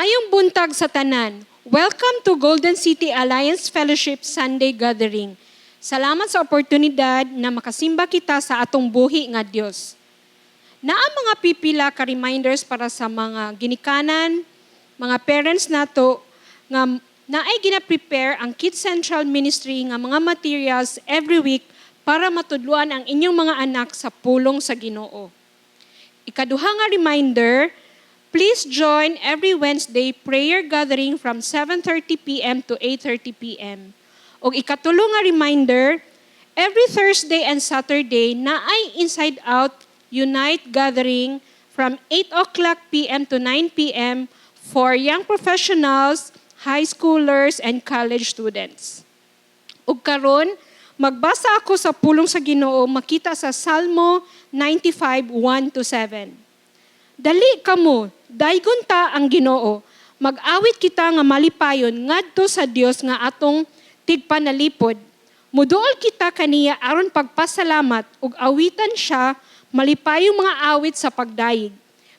Maayong buntag sa tanan. Welcome to Golden City Alliance Fellowship Sunday Gathering. Salamat sa oportunidad na makasimba kita sa atong buhi nga Dios. Naa mga pipila ka reminders para sa mga ginikanan, mga parents nato nga naay gina-prepare ang Kids Central Ministry nga mga materials every week para matudluan ang inyong mga anak sa pulong sa Ginoo. Ikaduha nga reminder, please join every Wednesday prayer gathering from 7:30 p.m. to 8:30 p.m. O ikatulo nga reminder, every Thursday and Saturday naay Inside Out Unite gathering from 8 o'clock p.m. to 9 p.m. for young professionals, high schoolers, and college students. Ug karon, magbasa ako sa pulong sa Ginoo makita sa Salmo 95:1-7. Dali kamo, daygon ta ang Ginoo. Mag-awit kita nga malipayon ngadto sa Dios nga atong tigpanalipod. Muduol kita kaniya aron pagpasalamat ug awitan siya malipayong mga awit sa pagdayeg.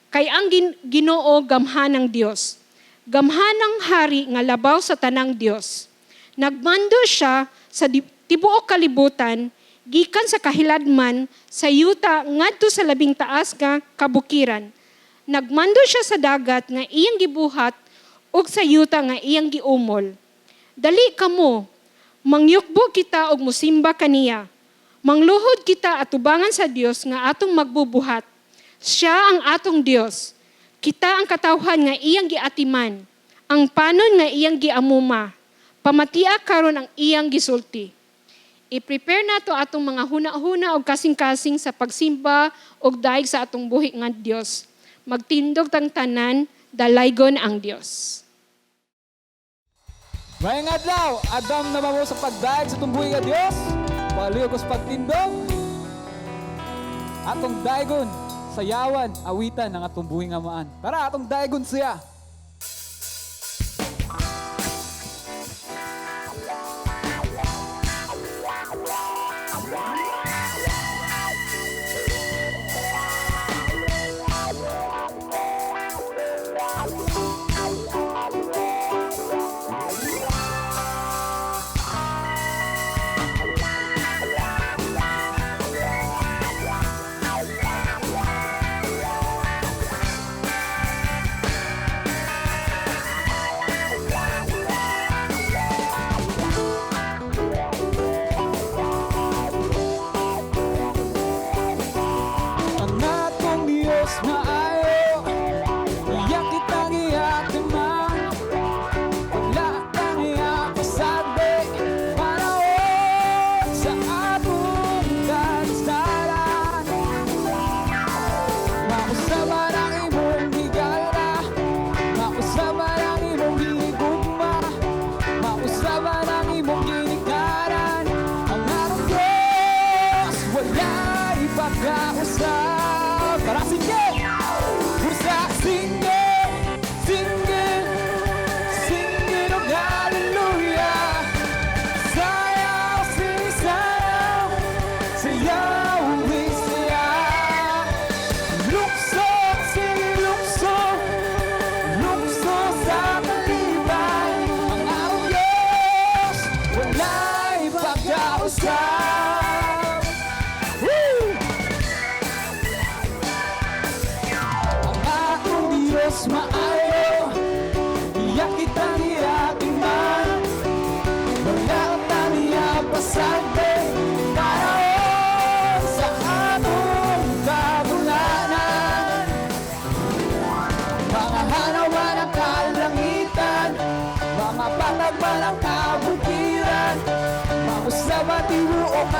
Kay ang Ginoo gamhanang Dios. Gamhanang hari nga labaw sa tanang Dios. Nagmando siya sa tibuok kalibutan, gikan sa kahiladman, sa yuta ngadto sa labing taas nga kabukiran. Nagmando siya sa dagat nga iyang gibuhat ug sa yuta nga iyang giumol. Dali kamo, mangyukbo kita og musimba kaniya. Mangluhod kita atubangan sa Dios nga atong magbubuhat. Siya ang atong Dios. Kita ang katawhan nga iyang giatiman. Ang panon nga iyang giamuma. Pamatia karon ang iyang gisulti. I-prepare nato atong mga huna-huna og kasing-kasing sa pagsimba og daig sa atong buhi nga Dios. Magtindog tang tanan, dalaygon ang Dios. Mayang adlaw, Adam na mamo sa pagdaig sa tumbuhi nga Dios. Paliw ko sa pagtindog. Atong daigon, sayawan, awitan ng atong buhi nga maan. Tara, atong daigon siya.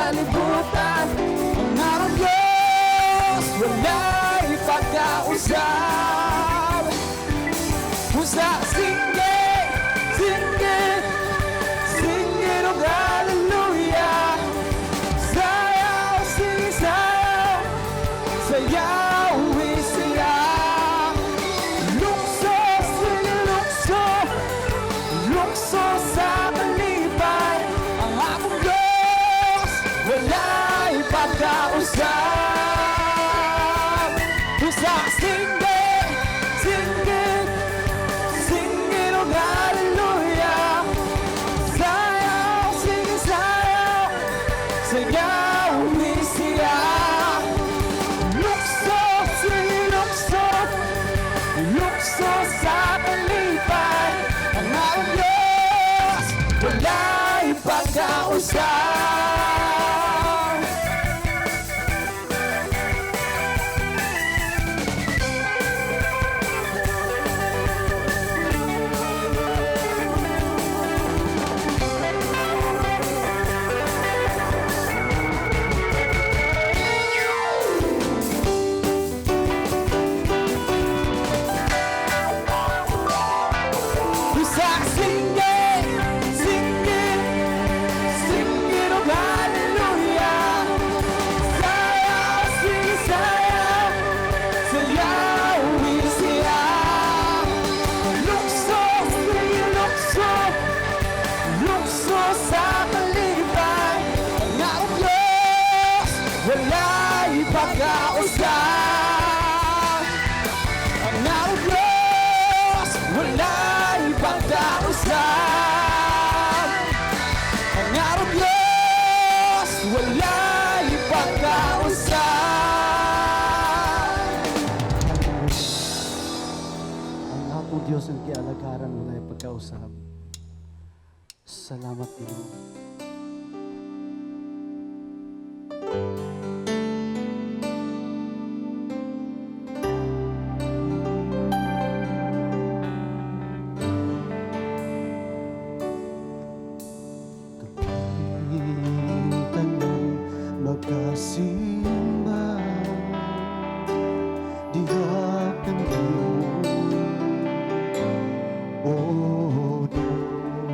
Kalibutan, ang arang Diyos, wala'y pagkausap. Pusa, singin, singin, singin, oh hallelujah. Sayaw, sing, sayaw, sayaw, sayaw. Lukso, singin, lukso, lukso sa kalipay, ang akong Diyos, wala'y pagkausap. Pusa, singin, singin, singin. yawi siya. Lukso, sige lukso, lukso sa kalipay. Ang aking Diyos, wala'y pagkausap. Wala'y pagkausap. Ang aking Diyos, wala'y pagkausap. Ang aking Diyos, wala'y pagkausap. Ang akong Diyos ang kialagaran mo na pagkausap. Salamat Ginoo. Magkasimba diha kanimo, O Diyos.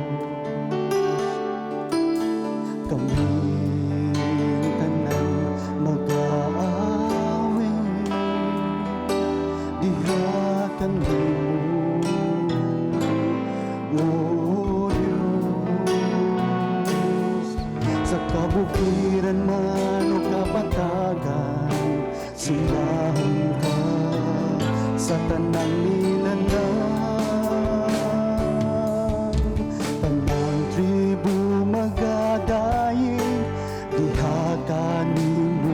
Kami tanan mag-aaway diha kanimo, O Diyos. Sa kabukiran man o kapatagan, silahan ka sa tanang nilalang. Tanang tribu magadayin, diha kanimo.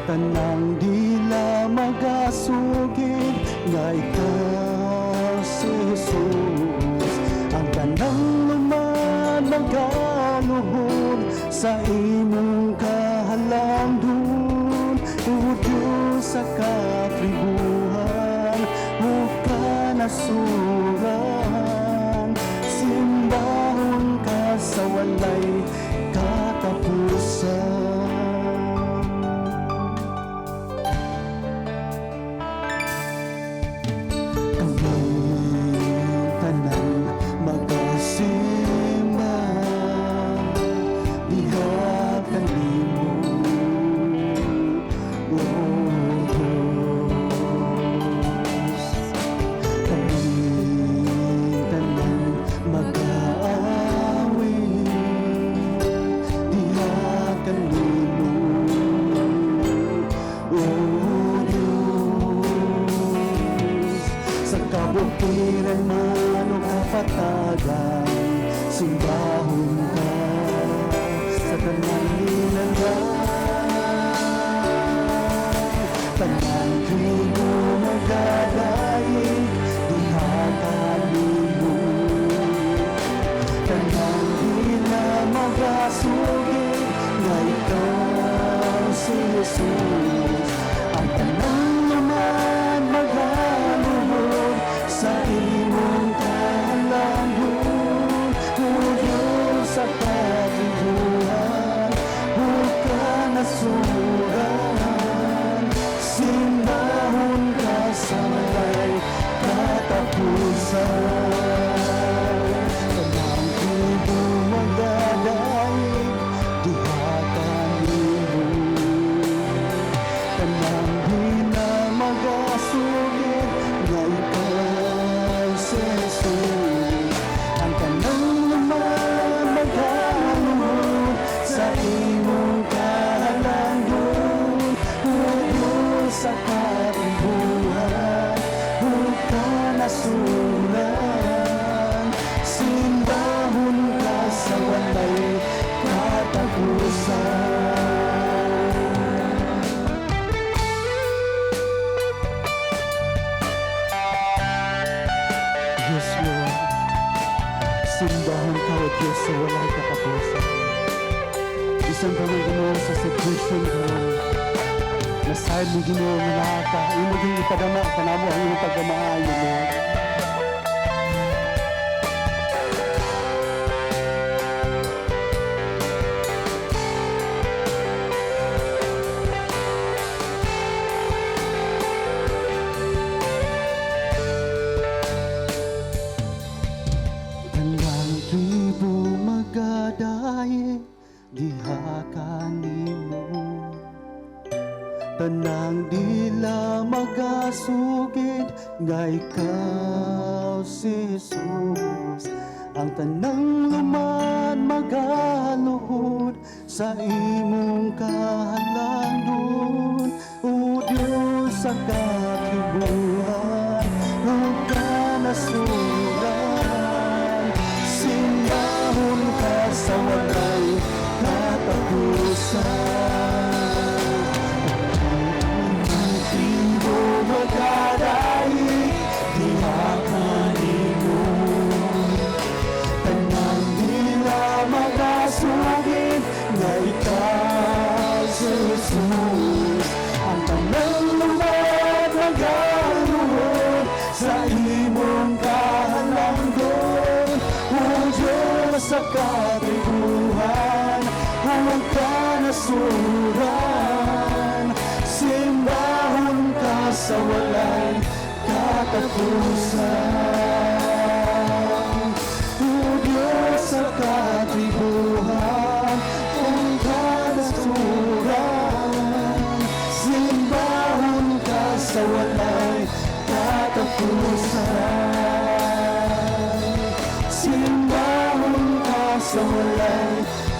Tanang dila magasugid, nga ikaw si Jesus. Ang tanang lumaluhod sa imong kahalangdon, O Diyos sa katribuhan, huwag ka nasuran. Simbahon ka sa walay katapusan. Kami tanan magkasimba diha kanimo, O Diyos. Kami tanan mag-aaway diha kanimo, O Diyos. Sa kabukiran man o kapatagan, simbahon ka sa tanang nilalang. Tanang tribu magadayin, diha kanimo. Tanang dila magasugid, nga ikaw si Jesus. Ang tanang naman magaluhod sa imong kahalangdon, O Diyos sa katribuhan, huwag ka nasuran. Simbahon ka sa walay katapusan. Tanang tribu magadayin, diha kanimo. Bisan pa mo Ginoo sa situation karon. Nasayad mo Ginoo nga naka. Imo gyud ipadama kanamo ang imong pagkamaayo Lord. Tanang tribo magadaye diha kanimo. Tanang dila magasugid nga ikaw si Jesus. Ang tanang luman magaluhod sa imong kahalandon. O Diyos sa katibuan, huwag ka nasuran. Simbahon ka sa walay katapusan. Ang tribo magadayi diha kanimo. Tanang dila magasugid nga ikaw si Jesus. Ang tanang lumat magaluhod sa imong kahalanggon. O Diyos sa katibuhan, huwag ka nasuran. Simbahon ka sa walay katapusan. O Diyos sa katibuhan, huwag ka nasuran. Simbahon ka sa walay katapusan. Simbahon ka sa walay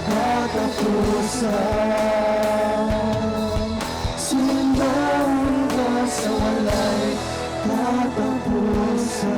katapusan. Simbahon ka sa walay katapusan.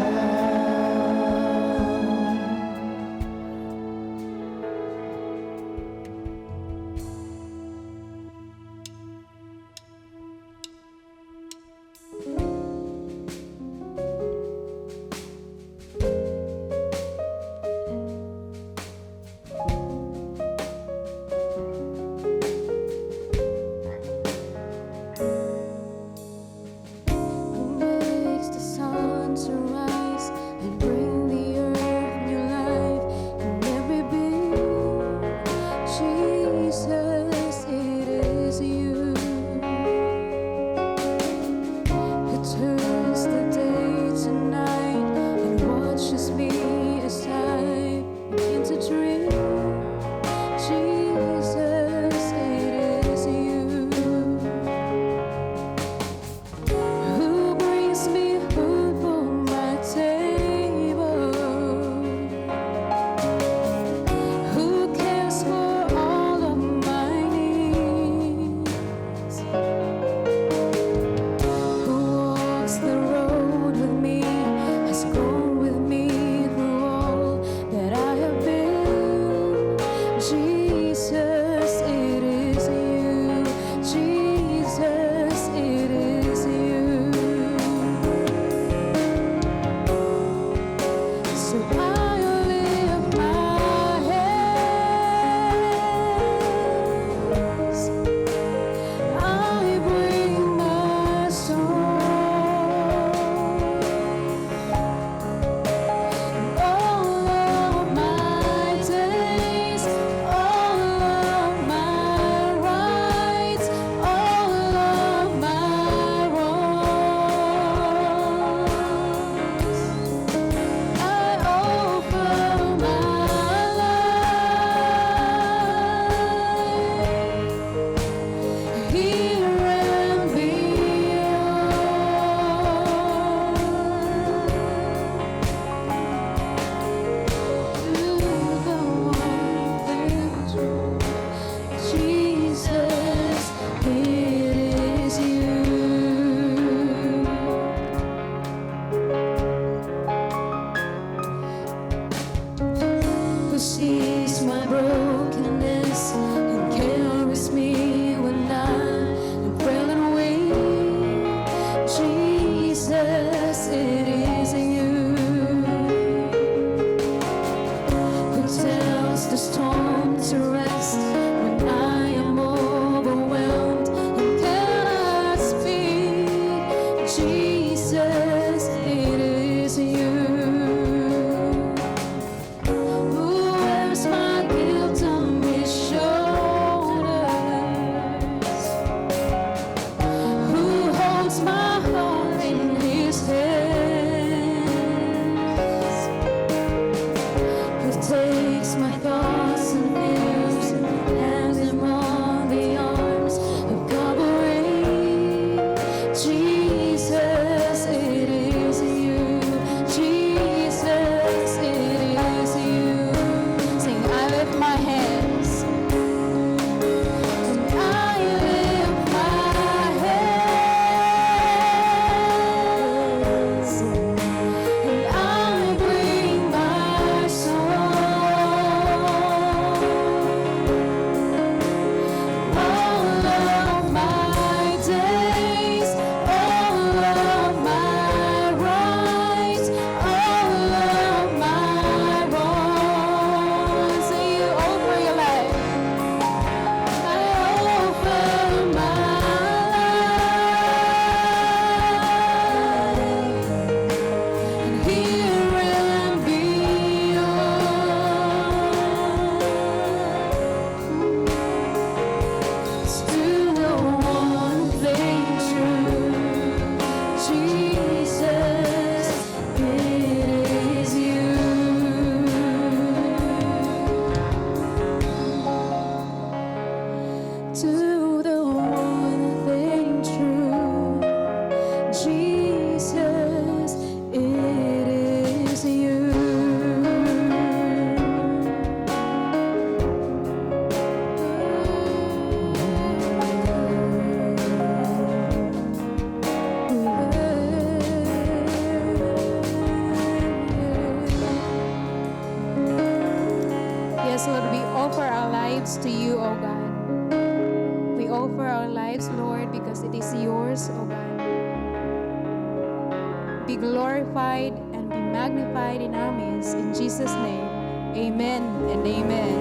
to the one thing true. Jesus, it is you. Yes, Lord, we offer our lives to you, O God. We offer our lives, Lord, because it is yours, O God. Be glorified and be magnified in our midst. In Jesus' name, amen and amen.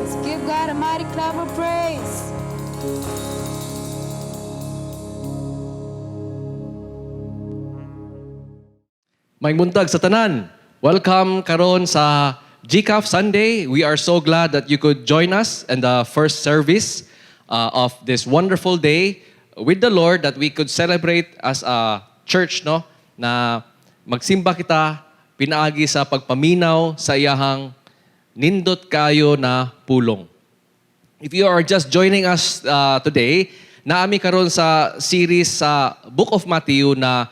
Let's give God a mighty clap of praise. May buntag sa tanan. Welcome karon sa GCAF Sunday. We are so glad that you could join us in the first service of this wonderful day with the Lord, that we could celebrate as a church, no, na magsimba kita pinaagi sa pagpaminaw sa iyahang nindot kayo na pulong. If you are just joining us today, naami karon sa series sa Book of Matthew na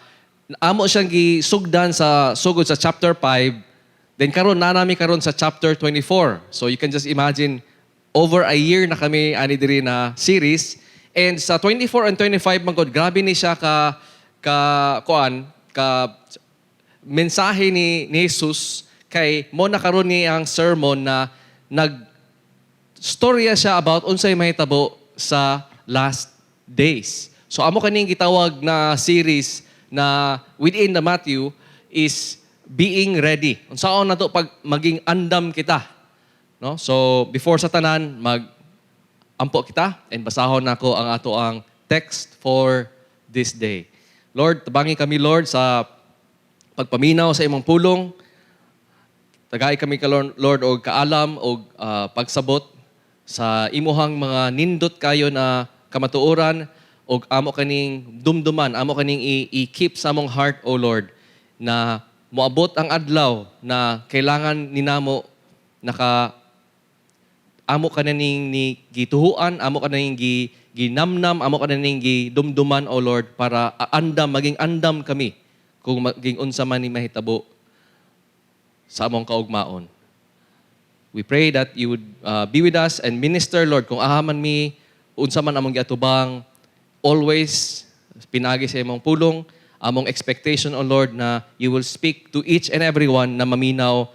amo siyang gisugdan sa sugod sa chapter 5. Then karon nami karon sa chapter 24. So you can just imagine, over a year na kami ani diri na series. And sa 24 and 25 magod, grabe ni siya ka mensahe ni Jesus kay mo na karon ni ang sermon na storya siya about unsay mahitabo sa last days. So amo kaning gitawag na series na within the Matthew is being ready. Unsaon na to pag maging andam kita. No? So before sa tanan, ampo kita and basahon nako ang ato ang text for this day. Lord, tabangi kami Lord sa pagpaminaw sa imong pulong. Tagay kami ka Lord og kaalam og pagsabot sa imuhang mga nindot kayo na kamatuoran og amo kaning dumduman, amo kaning i-keep sa among heart, O Lord, na moabot ang adlaw na kailangan ninamo amo ka na ni gituhuan, amo ka na ning ginamnam, amo ka na ning gidumduman, O Lord, para maging andam kami kung maging unsa man ni mahitabo sa among kaugmaon. We pray that you would be with us and minister, Lord, kung ahaman mi unsa man among giatubang, always pinagi sa imong pulong, among expectation, O Lord, na you will speak to each and everyone na maminaw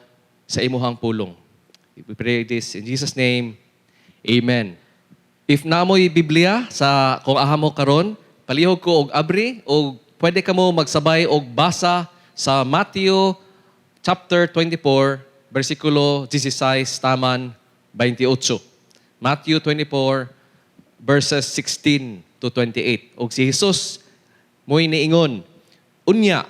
sa imuhang pulong. We pray this in Jesus' name. Amen. If naamoy Biblia sa kung ahamo karon, palihog ko og abri o pwede kamo magsabay og basa sa Matthew chapter 24, versikulo 16 taman 28. Matthew 24 verses 16 to 28. Og si Jesus mo'y niingon, unya,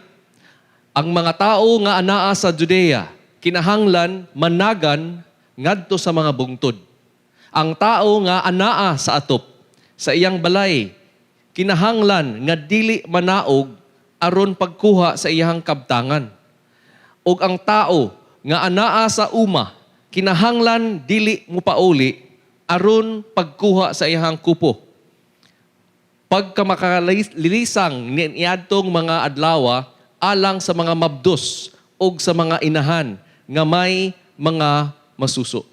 ang mga tao nga anaa sa Judea, kinahanglan managan ngadto sa mga bungtod. Ang tao nga anaa sa atop, sa iyang balay, kinahanglan nga dili manaog aron pagkuha sa iyang kabtangan. Og ang tao nga anaa sa uma, kinahanglan dili mupauli aron pagkuha sa iyang kupo. Pagka makalilisang niadtong mga adlawa alang sa mga mabdos o sa mga inahan nga may mga masuso.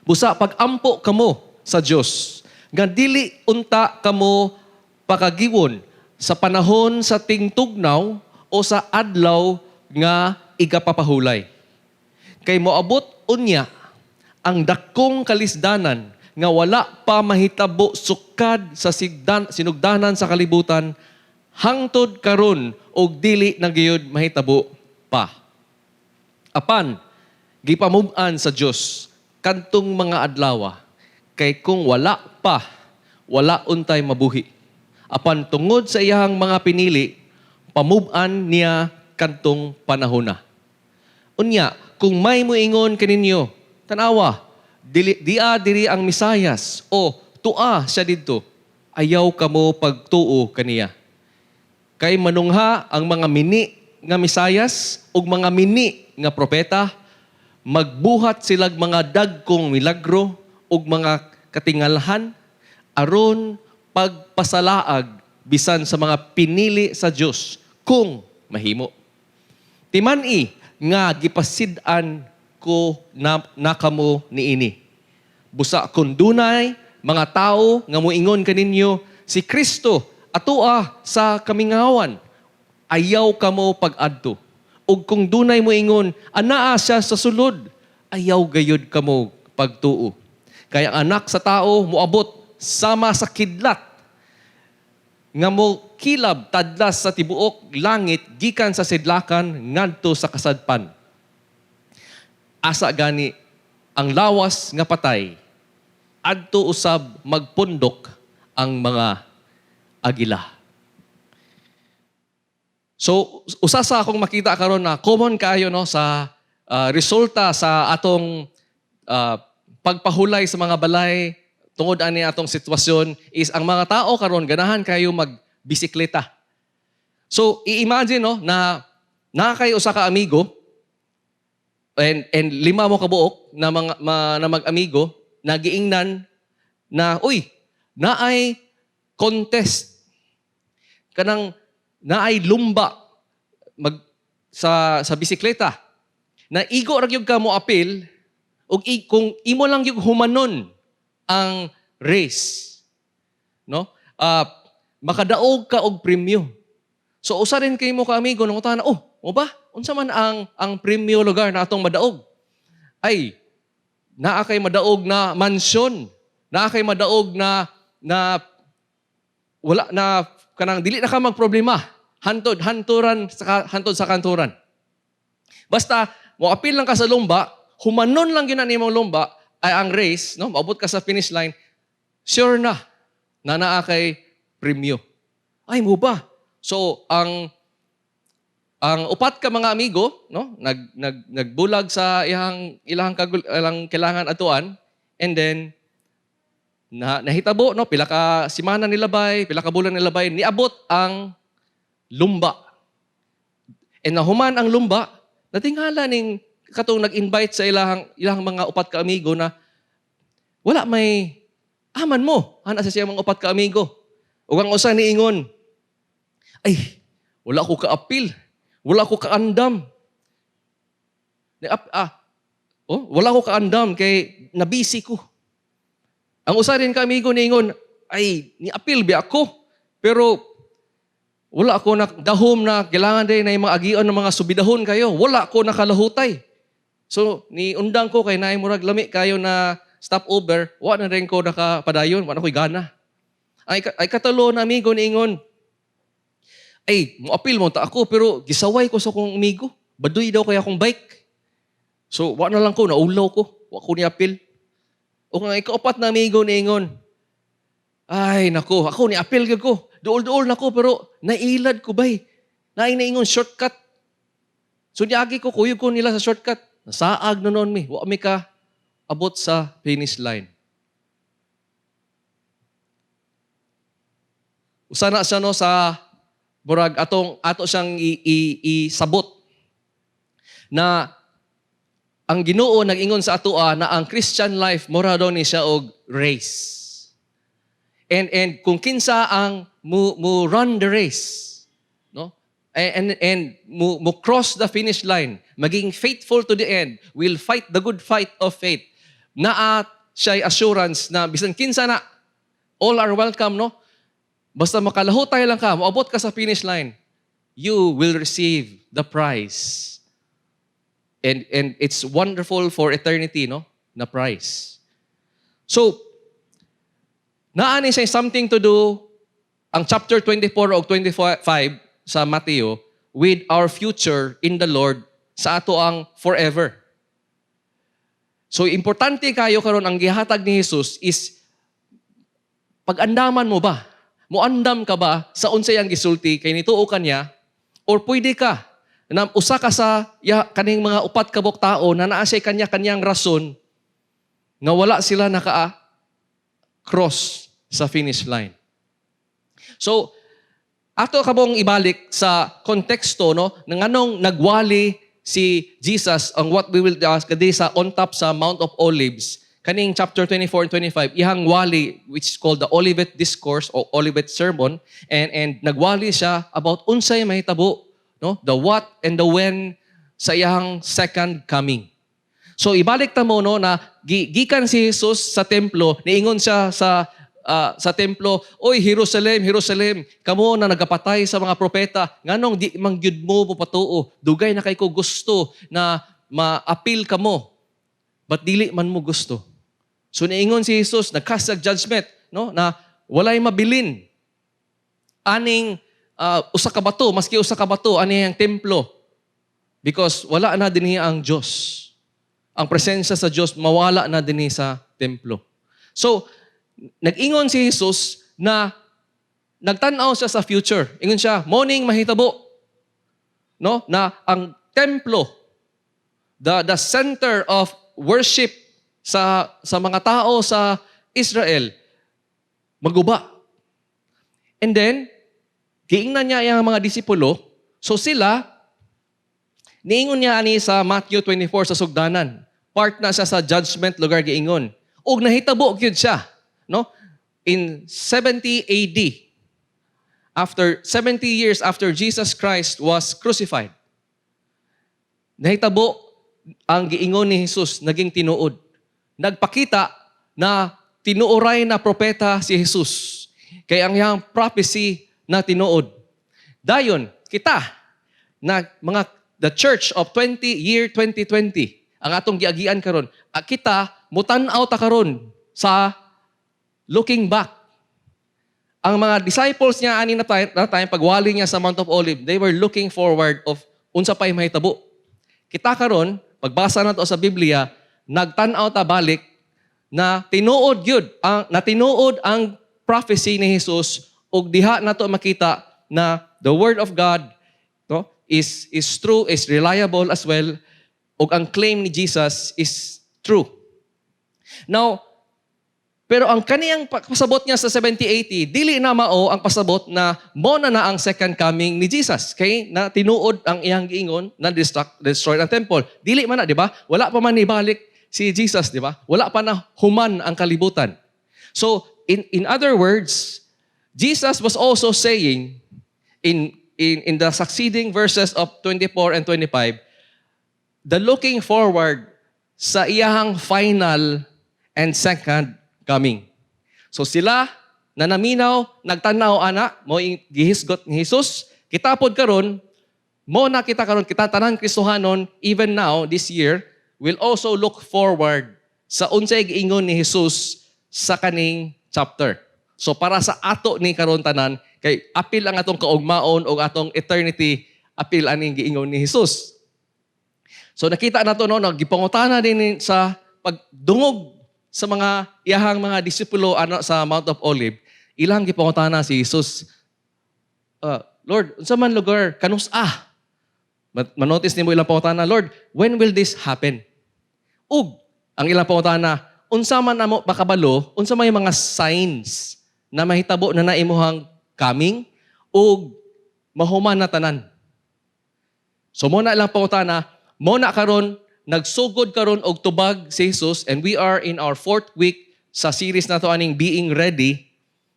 Busa pag-ampo kamo sa Dios nga dili unta kamo pakagiwon sa panahon sa tingtugnaw o sa adlaw nga igapapahulay. Kay moabot unya ang dakong kalisdanan nga wala pa mahitabo sukad sa sinugdanan sa kalibutan hangtod karon og dili na gayud mahitabo pa. Apan gipamub-an sa Dios kadtong mga adlaw kay kung wala untay mabuhi. Apan tungod sa iyang mga pinili, pamub-an niya kadtong panahona. Unya, kung may moingon kaninyo, tanawa, diri ang Misayas o tua siya didto, ayaw kamo pagtuo kaniya. Kay manungha ang mga mini nga Misayas ug mga mini nga propeta, magbuhat silag mga dagkong milagro ug mga katingalhan, aron pagpasalaag bisan sa mga pinili sa Dios kung mahimo. Timan-i nga gipasid-an ko na kamo niini. Busa kun dunay mga tao nga moingon kaninyo si Kristo atoa sa kamingawan, ayaw kamo pag-adto. Ug kung dunay moingon anaa siya sa sulod, ayaw gayud kamo pagtuo. Kaya ang anak sa tao moabot sama sa kidlat nga mo kilab tadlas sa tibuok langit gikan sa sidlakan ngadto sa kasadpan. Asa gani ang lawas nga patay adto usab magpundok ang mga agila. So usa sa akong makita karon na common kayo no sa resulta sa atong pagpahulay sa mga balay tungod ani atong sitwasyon is ang mga tao karon ganahan kayo magbisikleta. So i-imagine no na kayo usa ka amigo and 5 mo kabuok na mga na mag-amigo nagiingnan na uy naay contest kanang naay lumba sa bisikleta na igo ra gyud ka mo apil ug kung imo lang gyud humanon ang race, no? Makadaog ka og premyo. So usa rin kay mo ka amigo nang utana, mo ba? Unsa man ang premyo lugar na atong madaog? Ay, naa kay madaog na mansyon, naa kay madaog na wala na kanang dili na ka magproblema. Hantod sa kanturan. Basta mo apil lang ka sa lumba, humanon lang yun ang imong lumba, ay ang race, no? Maabot ka sa finish line, sure na naa kay premyo. Ay mo ba? So ang upat ka mga amigo, no? Nagbulag sa ilang kailangan atuan, and then nahitabo, no? Pila ka simana nilabay, pila ka bulan nilabay, niabot ang lumba. And nahuman ang lumba, natingala ning katong nag-invite sa ilang mga upat ka amigo na wala may aman mo. Ana sa siya mga upat ka amigo. Ug ang usa niingon, ay, wala ko kaapil. Wala ko kaandam. Wala ko kaandam kay nabisi ko. Ang usa rin ka amigo niingon, ay, niapil ba ako? Pero wala ako dahom na kailangan din na yung mga agion ng mga subidahon kayo. Wala ko nakalahutay. So, ni undang ko kay naay murag lami kayo na stopover, wa na rin ko nakapadayon, wa na ko'y gana. Ay katalo na amigo niingon, ay, moapil mo ta ako, pero gisaway ko sa kong amigo. Baduy daw kaya akong bike. So, wa na lang ko, naulaw ko. Wa ko niapil. O kung ikaapat na amigo niingon, ay, nako, ako niapil ko. Duol-duol na ko, pero nailad ko bay. Naingon shortcut. So, niagi ko, kuyog ko nila sa shortcut. Nasaag na noon mi. Wa mi ka abot sa finish line. Usa na siya no sa murag ato siyang isabot na ang Ginoo nag-ingon sa atoa na ang Christian life mura daw ni siya og race. And kung kinsa ang mo run the race, no? And mo cross the finish line, maging faithful to the end, will fight the good fight of faith. Naa siya'y assurance na bisan kinsa na, all are welcome, no? Basta makalahutay lang ka, maabot ka sa finish line, you will receive the prize. And it's wonderful for eternity, no? Na prize. So, naani siya something to do ang chapter 24 o 25 sa Mateo with our future in the Lord sa ato ang forever. So, importante kayo karon ang gihatag ni Jesus is pag-andaman mo ba? Muandam ka ba sa unsay ang gisulti kay nituo kanya or pwede ka na usa ka sa kaning mga upat ka bok tao na naa siya kanya-kanyang rason nga wala sila cross sa finish line. So, ato kabong ibalik sa konteksto no ng anong nagwali si Jesus ang what we will ask kadi sa on top sa Mount of Olives kaning chapter 24 and 25, ihang wali, which is called the Olivet Discourse o Olivet Sermon, and nagwali siya about unsay mahitabo, no? The what and the when sa iyang second coming. So ibalik ta mo no na gikan si Jesus sa templo, niingon siya sa templo, "Oy Jerusalem, Jerusalem, kamo na nagapatay sa mga propeta, nganong di mangyud mo patuo? Dugay na kay ko gusto na ma-appeal kamo, but dili man mo gusto." So niingon si Jesus, nagcast og judgment, no, na walay mabilin. Aning usa ka bato, maski usa ka bato ani ang templo. Because wala na dinhi ang Dios. Ang presensya sa Diyos mawala na dinhi sa templo. So nag-ingon si Jesus na nagtan-aw siya sa future. Ingon siya, morning mahitabo. No? Na ang templo, the center of worship sa mga tao sa Israel, maguba. And then, giingnan niya yung mga disipulo. So sila, niingon niya ani sa Matthew 24 sa sugdanan. Part na siya sa judgment lugar giingon. Og nahitabo gyud siya, no? In 70 AD, after 70 years after Jesus Christ was crucified, nahitabo ang giingon ni Jesus naging tinuod. Nagpakita na tinuoray na propeta si Jesus. Kaya ang iyang prophecy na tinuod. Dayon, kita na the church of 2020, ang atong giagian karon, kita mutan-aw ta karon sa looking back. Ang mga disciples niya ani na time pagwali niya sa Mount of Olives, they were looking forward of unsa pay mahitabo. Kita karon pagbasa nato sa Biblia, nagtan-aw ta balik na tinuod gyud ang prophecy ni Jesus ug diha nato makita na the word of God, no, is true, is reliable as well, ug ang claim ni Jesus is true. Now, pero ang kaniyang pasabot niya sa 70-80, dili na mao ang pasabot na mo na ang second coming ni Jesus. Kay na tinuod ang iyang giingon na destroy ang temple. Dili man na, di ba? Wala pa man ibalik si Jesus, di ba? Wala pa na human ang kalibutan. So, in other words, Jesus was also saying in the succeeding verses of 24 and 25, the looking forward sa iyahang final and second coming. So sila na naminaw, nagtanaw ana, mo gihisgot ni Jesus, kita pod karon, mo na kita karon, kita tanan Kristohanon, even now, this year, will also look forward sa unsay giingon ni Jesus sa kaning chapter. So para sa ato ni karon tanan, kay apil ang atong kaugmaon o atong eternity, apil aning giingon ni Jesus. So nakita nato no, gipangutana din sa pagdungog sa mga iyahang mga disipulo sa Mount of Olives, ilang gipangutana si Jesus, Lord, unsa man lugar kanus manotice nimo ilang pangutana, Lord, when will this happen? Ug ang ilang pangutana, unsa man namo makabalo, unsa may mga signs na mahitabo na naimuhang coming ug mahuman na tanan. So mo na ilang pangutana, mo na karon nagsugod karon og tubag si Jesus, and we are in our 4th week sa series nato aning Being Ready,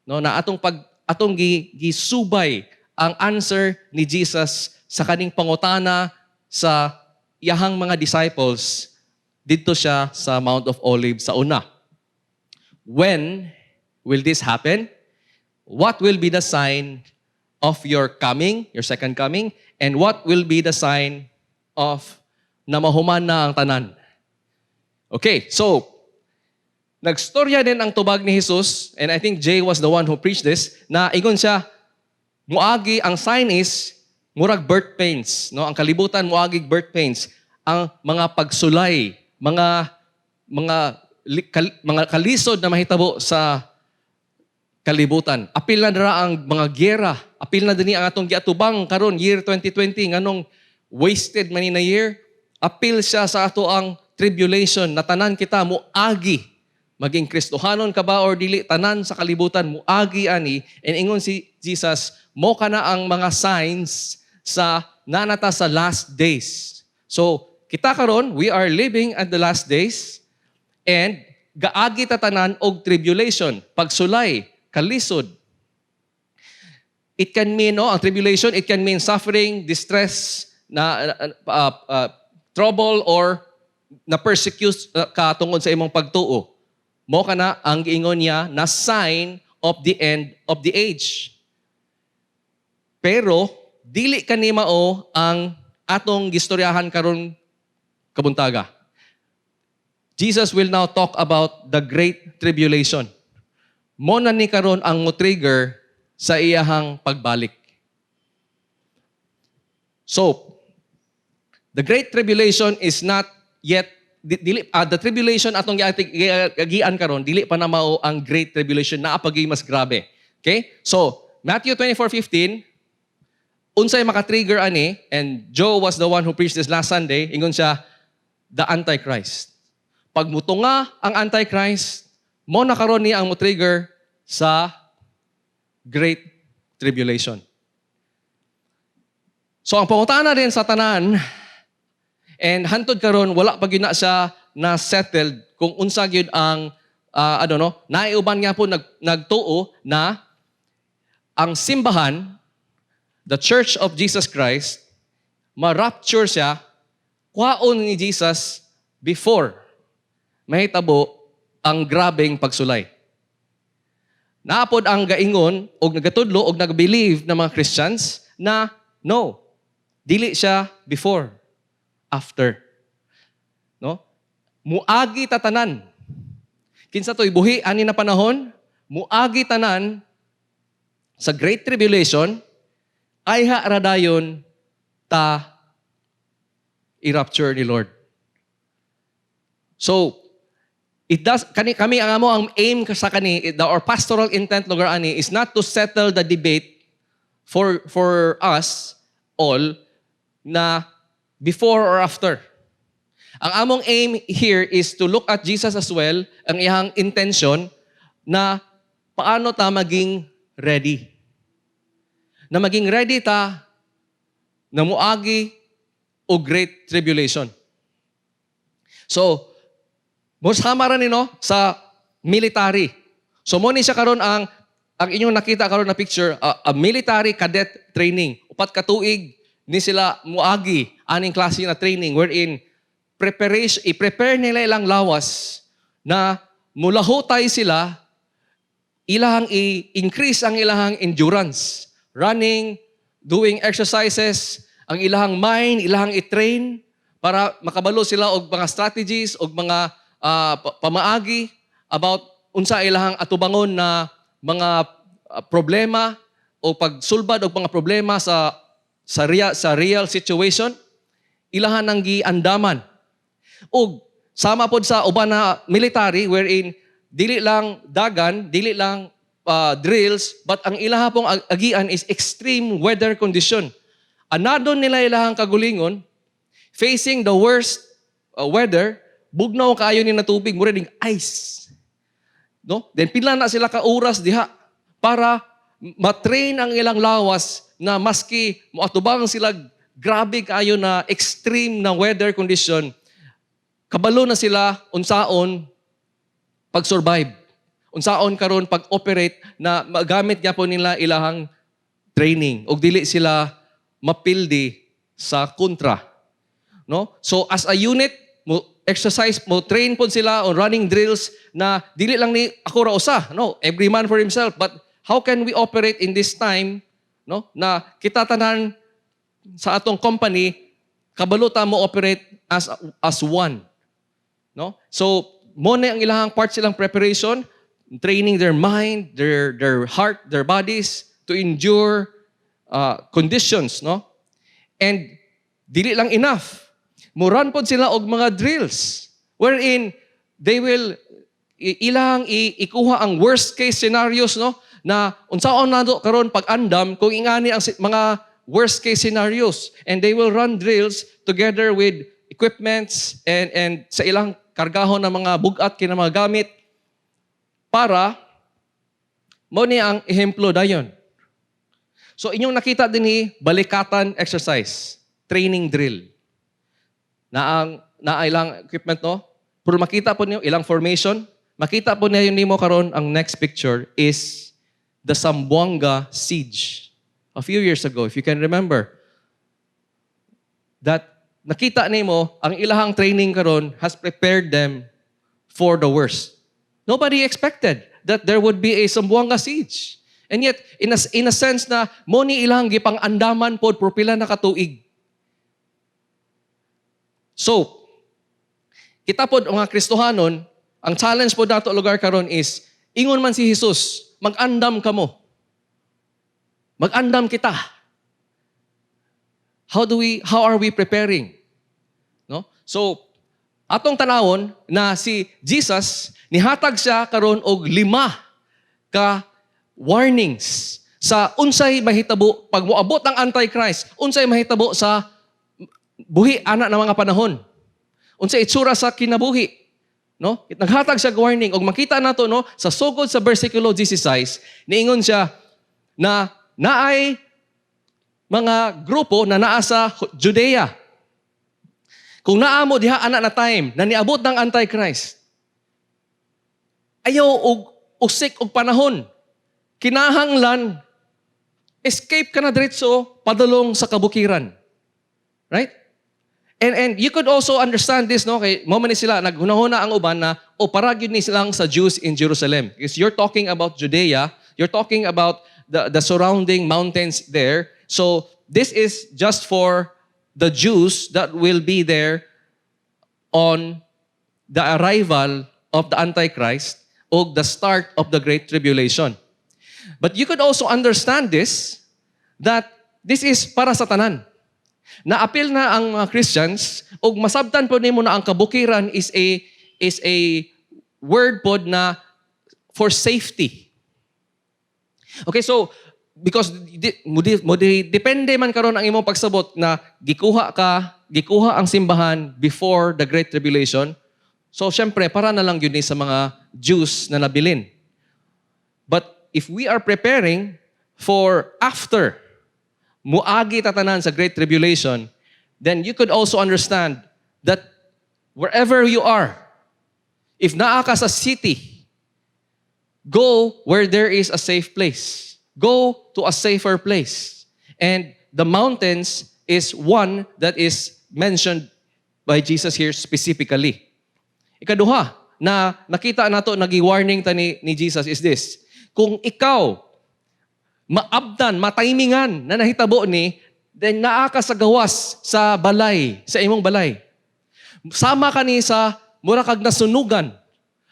no, na atong gisubay ang answer ni Jesus sa kaning pangutana sa iyahang mga disciples didto siya sa Mount of Olives sa una. When will this happen? What will be the sign of your coming, your second coming? And what will be the sign of na mahuman na ang tanan? Okay, so nagstorya din ang tubag ni Jesus, and I think Jay was the one who preached this, na ingon siya, muagi, ang sign is, murag birth pains. No? Ang kalibutan, muagi birth pains. Ang mga pagsulay, mga kalisod na mahitabo sa kalibutan. Apil na dira ang mga gyera. Apil na din ang atong giatubang karon year 2020, nganong wasted man na year. Apil siya sa ato ang tribulation na tanan kita muagi. Maging Kristohanon ka ba or dili, tanan sa kalibutan muagi ani. And ingon si Jesus, mo kana ang mga signs sa nanata sa last days. So, kita karon, we are living at the last days, and gaagi tatanan og tribulation, pagsulay, kalisod. It can mean, ang tribulation, it can mean suffering, distress, trouble, or na persecute ka tungod sa imong pagtuo. Mo kana ang giingon niya na sign of the end of the age. Pero dili kani mao ang atong gistoryahan karon kabuntaga. Jesus will now talk about the great tribulation. Mo na ni karon ang mo-trigger sa iyahang pagbalik. So, the great tribulation is not yet the tribulation atong giagian karon dili pa na mao ang great tribulation, naa pagay mas grabe. Okay? So, Matthew 24:15, unsay maka-trigger ani, and Joe was the one who preached this last Sunday, ingon siya, the Antichrist. Pag mutunga ang Antichrist, mo na karon niya ang mo-trigger sa great tribulation. So, ang pangutana din sa tanan, and hantod karon wala pa gyud na siya na settled kung unsa gyud ang naiuban nga po nagtuo na ang simbahan, the Church of Jesus Christ, ma-rapture siya kwaon ni Jesus before mahitabo ang grabeng pagsulay. Naapod ang gaingon og nagatudlo og nagbelieve ng mga Christians na no, dili siya before, after. No? Muagi tatanan. Kinsa to'y buhi ani na panahon, muagi tanan sa Great Tribulation, ay radayon ta i-rapture ni Lord. So, kami ang amo ang aim sa kani, our pastoral intent lugar ani is not to settle the debate for us all na before or after. Ang among aim here is to look at Jesus as well, ang iyang intention na paano ta maging ready. Na maging ready ta na muagi o great tribulation. So, sama ra nino sa military. So, mo ni siya karon ang inyong nakita karon na picture, a military cadet training. Upat ka tuig ni sila muagi aning klase na training wherein i-prepare nila ilang lawas na mulahutay sila, ilahang i-increase ang ilahang endurance, running, doing exercises, ang ilahang mind, ilahang i-train para makabalo sila og mga strategies og mga pamaagi about unsa ilahang atubangon na mga problema o pagsulbad og mga problema sa real situation, ilahan nang giandaman. Og sama pod sa uban na military wherein dili lang dagan, dili lang drills, but ang ilaha pong agian is extreme weather condition. Anadon nila ilahang kagulingon, facing the worst weather, bugnaw kaayo ni na tubig, mura ding ice. No? Then pila na sila ka oras diha para matrain ang ilang lawas na maski moatubang sila grabe kaayo na extreme na weather condition, kabalo na sila unsaon pag-survive. Unsaon karon pag-operate na magamit niya po nila ilahang training og dili sila mapildi sa kontra. No? So as a unit, mo exercise, mo train po sila on running drills na dili lang ni ako ra usa, no? Every man for himself, but how can we operate in this time, no? Na kita tanan sa atong company kabalo ta mo operate as one. No? So mo na ang ilahang part silang preparation, training their mind, their heart, their bodies to endure conditions, no? And dili lang enough. Muran pod sila og mga drills wherein they will ilang ikuha ang worst case scenarios, no? Na unsaon nado karon pag-andam kung ingani ang mga worst case scenarios, and they will run drills together with equipments and sa ilang kargahon ng mga bugat kina mga gamit para mo ni ang ehemplo dayon. So inyong nakita din balikatan exercise, training drill. Na ilang equipment, no? Pero makita po niyo ilang formation, makita po niyo nimo karon ang next picture is the Zamboanga siege. A few years ago, if you can remember, that nakita nimo ang ilahang training karon has prepared them for the worst. Nobody expected that there would be a Zamboanga siege. And yet, in a sense na, mo ni ilang gipang andaman pod por pila na katuig. So, kita pod mga Kristohanon, ang challenge po nato lugar karon is, ingon man si Jesus, mag-andam ka mo. Mag-andam kita. How are we preparing? No? So, atong tanawon na si Jesus, nihatag siya karon og 5 ka warnings sa unsay mahitabo pag moabot ang Antichrist, unsay mahitabo sa buhi ana ng mga panahon. Unsay itsura sa kinabuhi, no? Naghatag siya og warning og makita nato no sa sugod sa bersikulo 16, niingon siya na naay mga grupo na naa sa Judea. Kung naamo diha ana na time na niabot ng Antichrist, ayaw og usik og panahon. Kinahanglan, escape ka na diretso, padulong sa kabukiran. Right? And you could also understand this, no? Kay moment ni sila, naghunahuna ang uban na, parag yun ni silang sa Jews in Jerusalem. Because you're talking about Judea, you're talking about the surrounding mountains there. So, this is just for the Jews that will be there on the arrival of the Antichrist o the start of the Great Tribulation. But you could also understand this, that this is para sa tanan. Na-appeal na ang mga Christians, o masabtan po nimo na ang kabukiran is a word pod na for safety. Okay, so, because depende man karon ang imong pagsabot na gikuha ang simbahan before the Great Tribulation. So, syempre, para na lang yun sa mga Jews na nabilin. But if we are preparing for after muagi tatanan sa Great Tribulation, then you could also understand that wherever you are, if naa ka sa city, go where there is a safe place. Go to a safer place. And the mountains is one that is mentioned by Jesus here specifically. Ikaduha, na nakita nato, nagi-warning ta ni Jesus is this. Kung ikaw, maabdan, matimingan na nahitabo ni, then naa ka sa gawas, sa balay, sa imong balay. Sama ka ni sa mura kag nasunugan,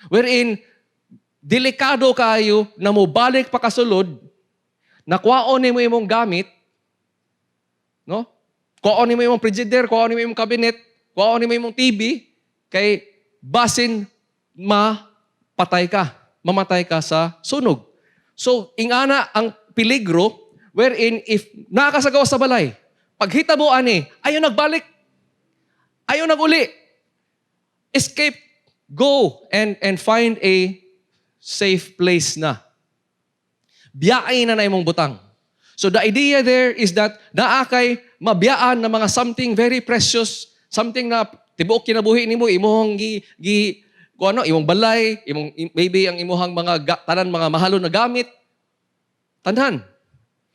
wherein delikado kayo na mo balik pa kasulod, nakwaon ni mo imong gamit, no? Kwaon ni mo imong frigidaire, kwaon ni mo imong cabinet, kwaon ni mo imong TV, kay basin mamatay ka sa sunog. So, ingana ang peligro wherein if nakakasagawa sa balay, paghita mo ani, ayaw nagbalik, ayaw naguli, escape, go and find a safe place na. Biyaan na imong butang. So the idea there is that naakay mabiyaan na mga something very precious, something na tibuok kinabuhi nimo, imong imong balay, maybe ang imuhang mga tanan mga mahalo na gamit, tanan.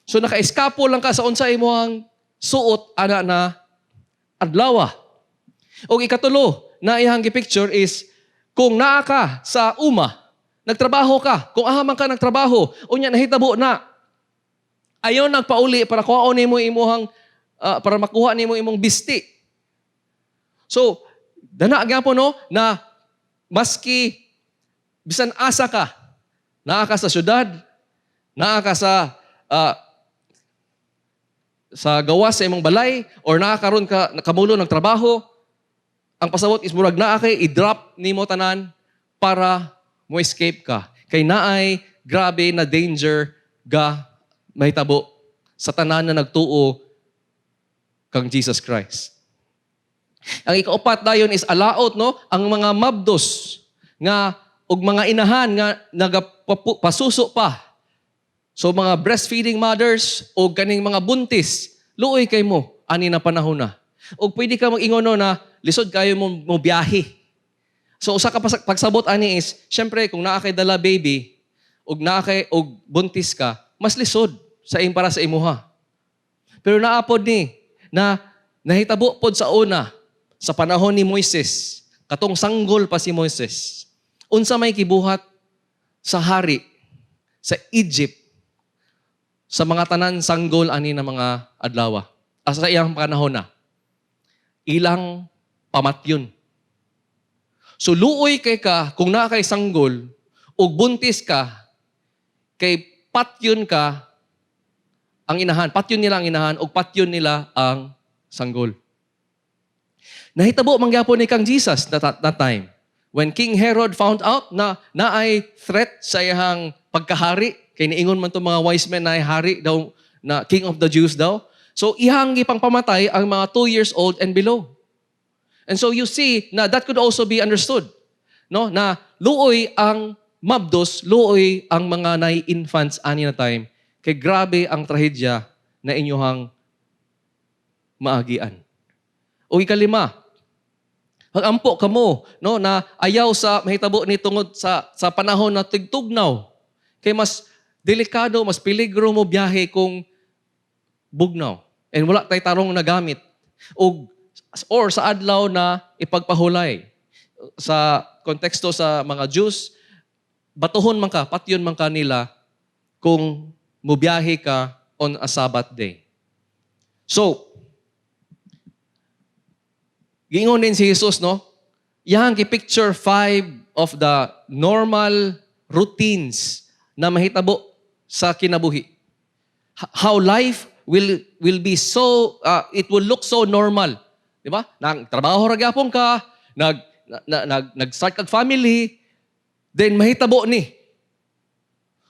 So naka-eskapo lang ka sa unsa imuhang suot ana na adlaw. O ikatulo na ihang gi-picture is kung naa ka sa nagtrabaho ka, kung ahaman ka nagtrabaho, unya nahitabo na ayaw nagpauli para kuhaon nimo imuhang para makuha nimo imong bisti. So dana gyapon no na maski bisan asa ka, naa ka sa syudad, naa ka sa gawas sa imong balay, or naa karon ka nakamulo ng trabaho, ang pasabot is murag naa kay i-drop nimo tanan para mo escape ka. Kay naay grabe na danger ga mahitabo sa tanan na nagtuo kang Jesus Christ. Ang ikaapat dayon is alaot no, ang mga mabdos nga ug mga inahan nga nagapasuso pa. So mga breastfeeding mothers o ganing mga buntis, luoy kay mo ani na panahon na. O pwede ka mag-ingon na lisod kayo mo biyahe So usa ka pagsabot ani is, syempre kung naa kay dala baby, ug naa kay og buntis ka, mas lisod para sa imuha. Pero naapod ni na nahitabo pod sa una sa panahon ni Moises, katong sanggol pa si Moises. Unsa may kibuhat sa hari sa Egypt sa mga tanan sanggol ani na mga adlaw. Sa iyang panahon na. Ilang pamatyon. So luoy kay ka kung naa kay sanggol ug buntis ka kay patyon ka ang inahan. Patyon nila ang inahan ug patyon nila ang sanggol. Nahitabo mangyapon ni kang Jesus that time. When King Herod found out na naay threat sa iyang pagkahari, kay niingon man itong mga wise men na hari daw, na King of the Jews daw. So ihang gipang pamatay ang mga 2 years old and below. And so you see na that could also be understood. No? Na luoy ang mabdos, luoy ang mga infants ani na time. Kay grabe ang trahedya na inyohang maagian. O ikalima, hagampo kamo no na ayaw sa mahitabo ni tungod sa panahon na tigtugnaw. Kay mas delikado, mas peligro mo biyahe kung bugnaw. And wala tay tarong na gamit. Or sa adlaw na ipagpahulay. Sa konteksto sa mga Jews, batuhon man ka, patyon man ka nila kung mubiyahe ka on a Sabbath day. So, gingon din si Jesus, no? Yang picture 5 of the normal routines na mahitabo sa kinabuhi. How life will be so, it will look so normal. Di ba? Nagtrabaho ragyapon ka, nag-start kag family, then mahitabo ni.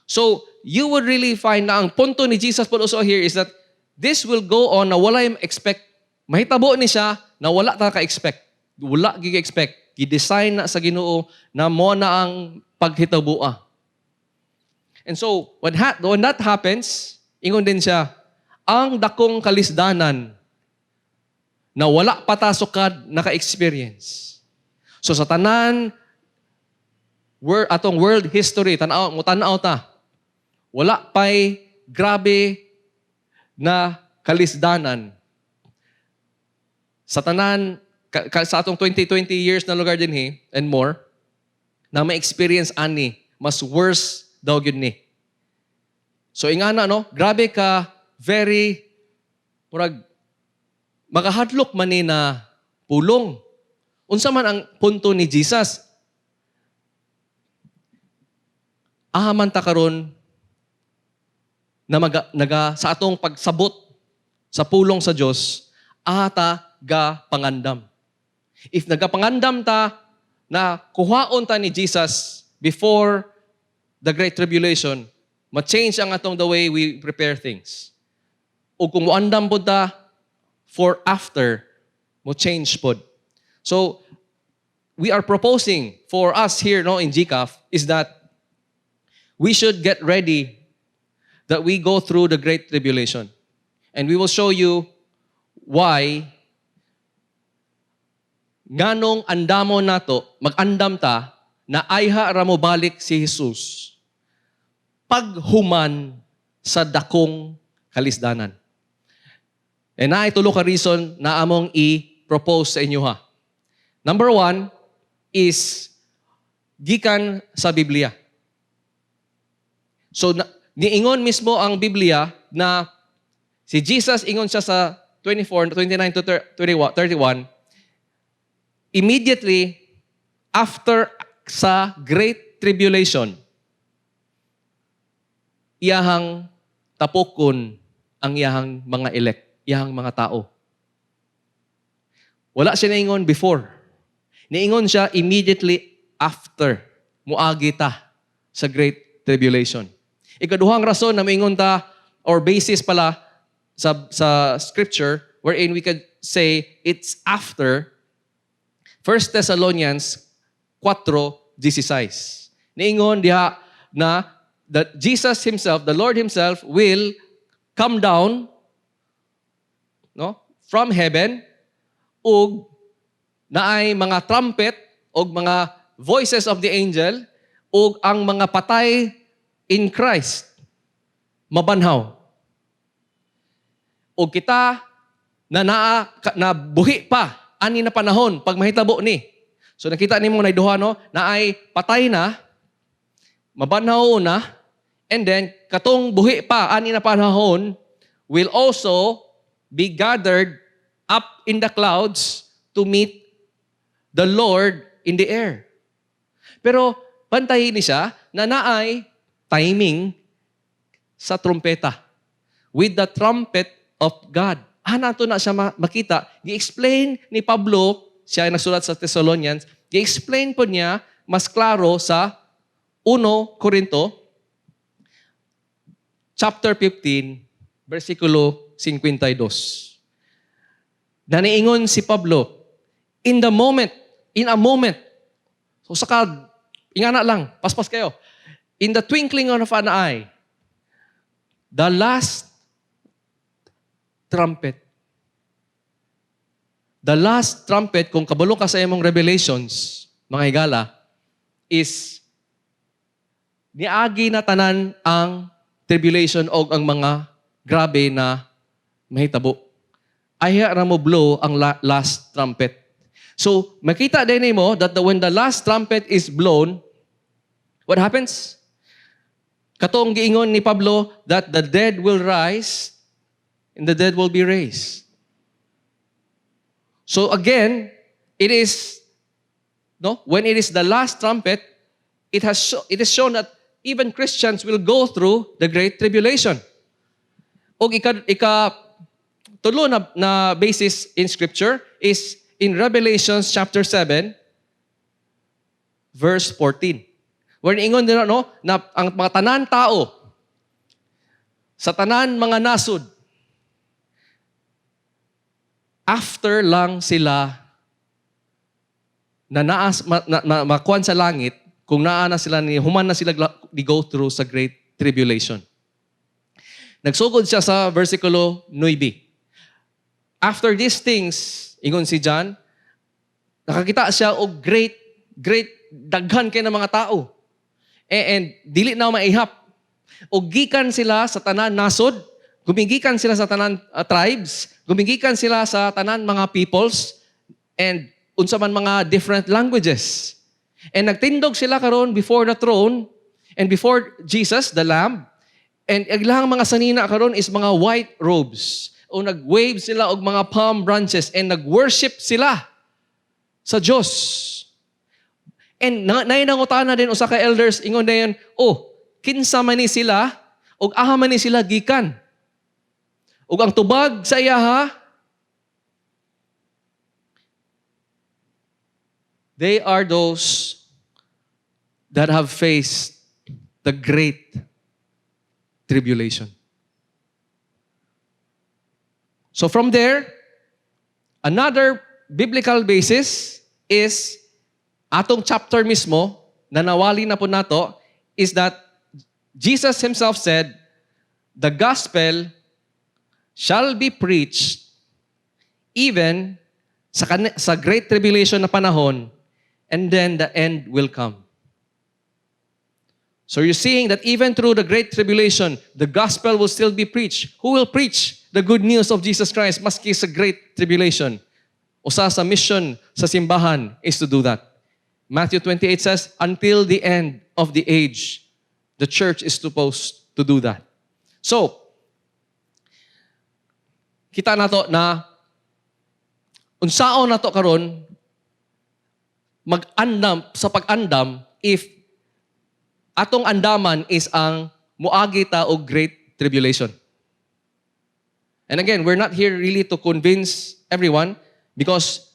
So, you would really find na ang punto ni Jesus po also here is that this will go on na wala yung expect. Mahitabo ni siya na wala ta ka-expect. Wala gi-expect. Gi-design na sa Ginoo na mo na ang paghitaboa. And so, when that happens, ingon din siya, ang dakong kalisdanan na wala patasokad naka-experience. So sa tanan, atong world history, tanaw ta, wala pa'y grabe na kalisdanan. Sa tanan, sa atong 20 years na lugar din and more, na may experience ani, mas worse daw yun ni. So ingana, no? Grabe ka, very, makahadlok man ni na pulong. Unsa man ang punto ni Jesus? Ahaman ta karon na sa atong pagsabot sa pulong sa Dios, ata ga pangandam. If nagapangandam ta na kuhaon ta ni Jesus before the Great Tribulation, ma-change ang atong the way we prepare things. O kung muandam po ta for after, mo change pod. So, we are proposing for us here in GCAF is that we should get ready that we go through the Great Tribulation. And we will show you why nganong andamon nato, mag-andam ta, na ayha ramo balik si Jesus paghuman sa dakong kalisdanan. And na itulo ka reason na among i-propose sa inyo ha. Number 1 is gikan sa Biblia. So, niingon mismo ang Biblia na si Jesus, ingon siya sa 29 to 31, immediately after sa Great Tribulation, iyahang tapokon ang iyahang mga elect, iyahang mga tao. Wala siya naingon before. Niingon siya immediately after muagi ta sa Great Tribulation. Ikaduhang rason na maingon ta, or basis pala sa scripture, wherein we could say it's after 1 Thessalonians 4:16. Niingon diha na that Jesus Himself, the Lord Himself, will come down from heaven ug naay mga trumpet og mga voices of the angel o ang mga patay in Christ mabanhaw. O kita na buhi pa ani na panahon pag mahitabo ni. So nakita nimo na duha no, na ay patay na, mabanhaw na, and then katong buhi pa ani na panahon will also be gathered up in the clouds to meet the Lord in the air. Pero pantayin ni siya na naay timing sa trumpeta. With the trumpet of God. Nato na siya makita. Gi-explain ni Pablo, siya ay nagsulat sa Thessalonians, gi-explain po niya mas klaro sa 1 Corinto, chapter 15, versikulo 52. Naniingon si Pablo, in a moment, so saka, ingana lang, paspas kayo, in the twinkling of an eye, the last trumpet. The last trumpet, kung kabalo ka sa imong Revelations, mga higala, is niagi na tanan ang tribulation o ang mga grabe na mahitabo. Aya ra mo blow ang last trumpet. So, makita din mo that when the last trumpet is blown, what happens? Katong giingon ni Pablo that the dead will rise and the dead will be raised. So again, it is when it is the last trumpet, it is shown that even Christians will go through the great tribulation. O tulo na basis in Scripture is in Revelation chapter 7, verse 14. Where ingon din na ang mga tanan tao sa tanan mga nasud, after lang sila na makuan sa langit, kung naana sila human na sila go through sa great tribulation. Nagsugod siya sa versikulo 9. After these things, ingon si John, nakakita siya og great daghan kay ng mga tao. And dili na maihap. O gikan sila sa tanan nasod, gumigikan sila sa tanan tribes, gumigikan sila sa tanan mga peoples, and unsa man mga different languages. And nagtindog sila karon before the throne and before Jesus, the Lamb. And ilang mga sanina karon is mga white robes. O nag-wave sila og mga palm branches and nag-worship sila sa Diyos. And nainangutana din usa ka elders, ingon na yun, kinsa man ni sila, og aha man ni sila gikan. Og ang tubag sa iyaha, they are those that have faced the great tribulation. So from there, another biblical basis is atong chapter mismo, na nawali na po nato, is that Jesus Himself said, the gospel shall be preached even sa great tribulation na panahon, and then the end will come. So you're seeing that even through the great tribulation, the gospel will still be preached. Who will preach the good news of Jesus Christ maski sa great tribulation? Usa sa mission sa simbahan is to do that. Matthew 28 says, until the end of the age, the church is supposed to do that. So, kita nato na unsaon nato karon mag-andam sa pag-andam if atong andaman is ang muagi ta og great tribulation. And again, we're not here really to convince everyone, because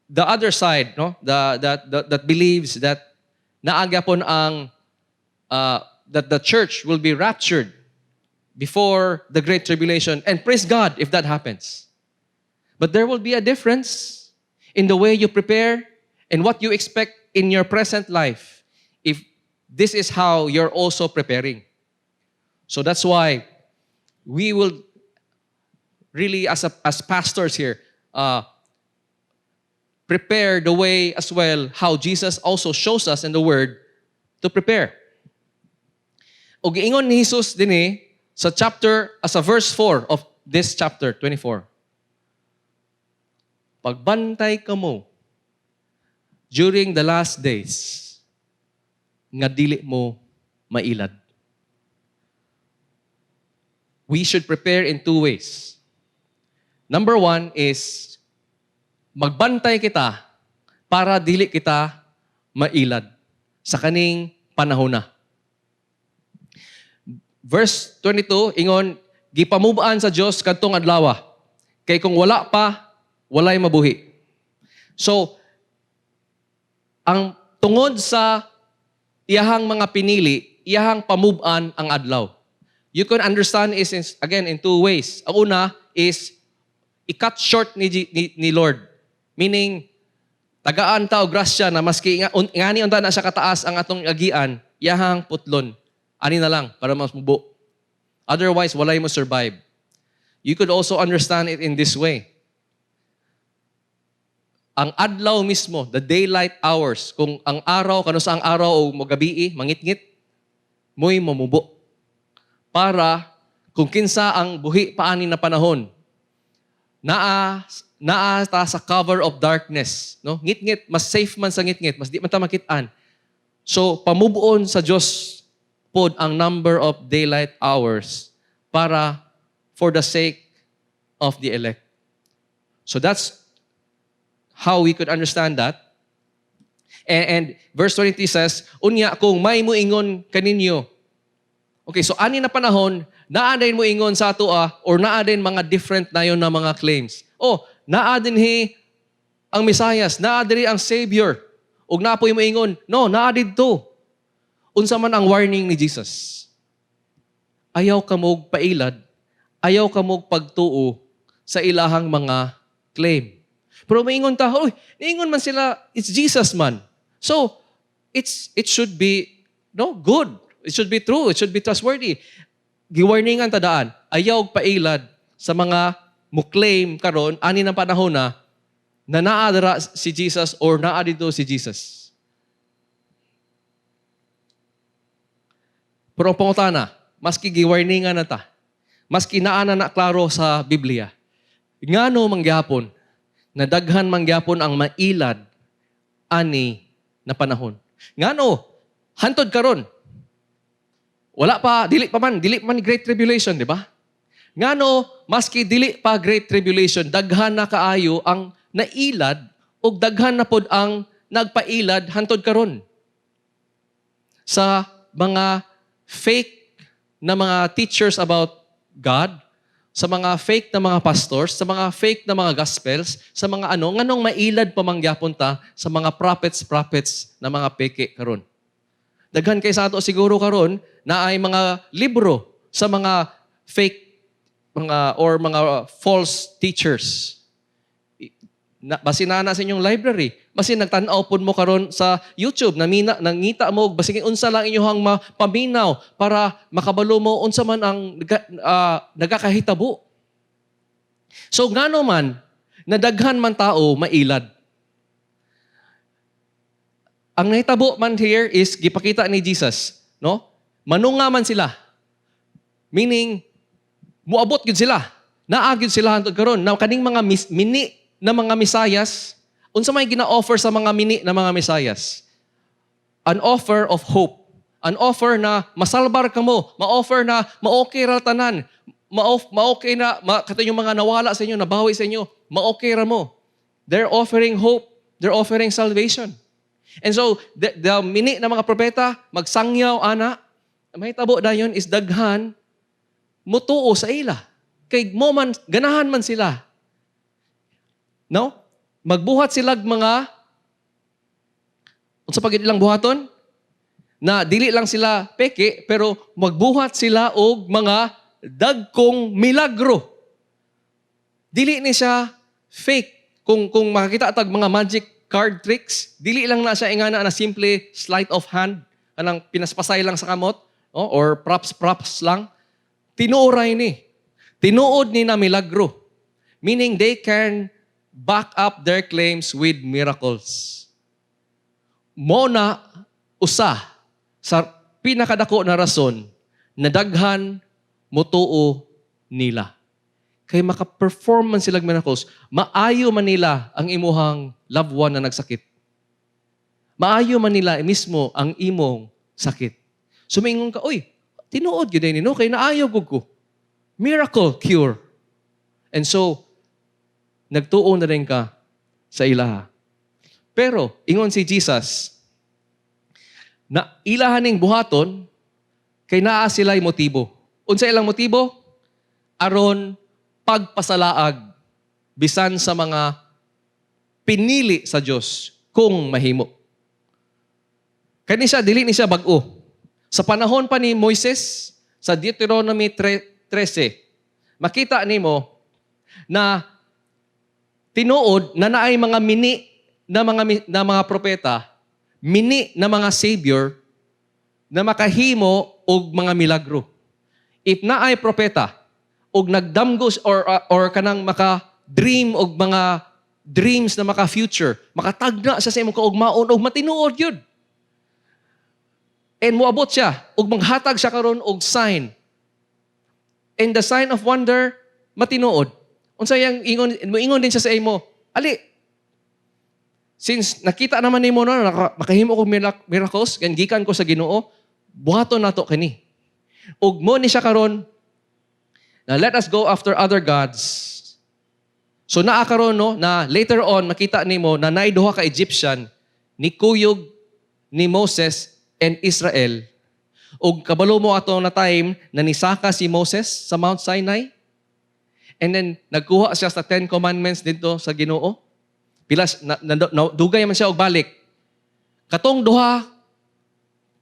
the other side, that believes that naagapon ang that the church will be raptured before the great tribulation, and praise God if that happens. But there will be a difference in the way you prepare and what you expect in your present life if this is how you're also preparing. So that's why we will really, as pastors here, prepare the way as well how Jesus also shows us in the Word to prepare. O giingon ni Jesus din sa sa verse 4 of this chapter 24. Pagbantay ka mo during the last days nga dili mo mailad. We should prepare in two ways. Number one is magbantay kita para dili kita mailad sa kaning panahon na. Verse 22, ingon, gipamubaan sa Dios kadtong adlaw, kay kung wala pa, walay mabuhi. So, ang tungod sa iyahang mga pinili, iyahang pamubaan ang adlaw. You can understand is again in two ways. Ang una is i-cut short ni Lord. Meaning, tagaan ta o grasya na maski ngani unta na sa kataas ang atong agian, iyahang putlon. Ani na lang para mas mubo. Otherwise, walay mo survive. You could also understand it in this way. Ang adlaw mismo, the daylight hours, kung ang araw, kano sa ang araw o magabi, mangit-ngit, mo'y mamubo. Para kung kinsa ang buhi paani na panahon, naa ta sa cover of darkness. No? Ngit-ngit, mas safe man sa ngit-ngit, mas di man ta makitaan. So, pamubuon sa Diyos pod ang number of daylight hours para for the sake of the elect. So that's how we could understand that. And verse 23 says, unya kung may muingon kaninyo. Okay, so ani na panahon, naa din mo ingon sa ato or naa din mga different na yun na mga claims. Oh, naa din ang Mesias, naa din ang Savior. Ug napoy mo ingon, no, naa didto. Unsa man ang warning ni Jesus? Ayaw ka mog pailad, ayaw ka mog pagtuo sa ilahang mga claim. Pero maingon ta, oy, niingon man sila, it's Jesus man. So, it should be good. It should be true. It should be trustworthy. Giwarningan tadaan, ayaw pailad sa mga muklaim karon ani ng panahon na naadara si Jesus or naa dito si Jesus. Pero ang pangutana, maski giwarningan na ta, maski naa na klaro sa Biblia, ngano mangyapon, na daghan mangyapon ang mailad ani na panahon. Ngano, hantod karon. Wala pa, dili pa man Great Tribulation, di ba? Ngano, maski dili pa Great Tribulation, daghan na kaayo ang nailad o daghan na pod ang nagpailad hantod karon. Sa mga fake na mga teachers about God, sa mga fake na mga pastors, sa mga fake na mga gospels, sa mga nganong mailad pamangyapon ta sa mga prophets na mga peke karon. Daghan kay sa ato siguro karon na ay mga libro sa mga fake or mga false teachers. Basin na sa inyong library. Basin nagtanaw po mo karon sa YouTube, nangita mo, basin unsa lang inyong paminaw para makabalo mo unsa man ang nagakahitabo. So ngano man, nadaghan man tao mailad. Ang nahitabo man here is gipakita ni Jesus, no? Manunga man sila. Meaning, muabot gyud sila. Naa gyud sila hangtod karon na kaning mga mini na mga Mesayas, unsa may gina-offer sa mga mini na mga Mesayas? An offer of hope. An offer na masalbar ka mo. Ma-offer na ma-okay ra tanan. Ma-okay na, kato yung mga nawala sa inyo, nabawi sa inyo, ma-okay ra mo. They're offering hope. They're offering salvation. And so, the mini na mga propeta, magsangyaw, ana, mahitabo na yun is daghan, mutuo sa ila. Kay mo man, ganahan man sila. No? Magbuhat sila mga, unsa pagid ilang buhaton? Na dili lang sila peke, pero magbuhat sila og mga dagkong milagro. Dili ni siya fake. Kung makakita tag mga magic card tricks, dili lang na siya ingana na simple sleight of hand, anang pinaspasay lang sa kamot, or props lang. Tinuoray ni. Tinuod ni na milagro. Meaning they can back up their claims with miracles. Mo na usa sa pinakadako na rason na daghan mutuo nila. Kay maka-perform man sila miracles, maayo man nila ang imuhang loved one na nagsakit. Maayo man nila mismo ang imong sakit. Sumingon ka, oy, tinuod yun din, no? Kay naayo ko. Miracle cure. And so, nagtuon na rin ka sa ilaha. Pero, ingon si Jesus, na ilahaning buhaton, kay naa sila'y motibo. Unsa ilang motibo? Aron pagpasalaag bisan sa mga pinili sa Diyos kung mahimo. Kani siya, dili ni siya bag-o. Sa panahon pa ni Moises, sa Deuteronomy 13, makita nimo na tinuod na naay mga mini na mga propeta, mini na mga savior na makahimo og mga milagro. If naay propeta og nagdamgos or kanang maka-dream og mga dreams na maka-future, makatagna siya sa imong kaugmaon og matinuod yun. And moabot siya og manghatag siya karon og sign. And the sign of wonder matinuod. Unsa yang ingon din siya sa imo, ali. Since nakita naman nimo na makahimo og miracles, gikan ko sa Ginoo, buhaton nato kani. Ug mo ni siya karon na let us go after other gods. So naa karon no na later on makita nimo na naay duha ka Egyptian ni kuyog ni Moses and Israel. Ug kabalo mo ato na time na nisaka si Moses sa Mount Sinai. And then nagkuha siya sa 10 commandments dito sa Ginoo. Pilas dugay man siya og balik. Katong duha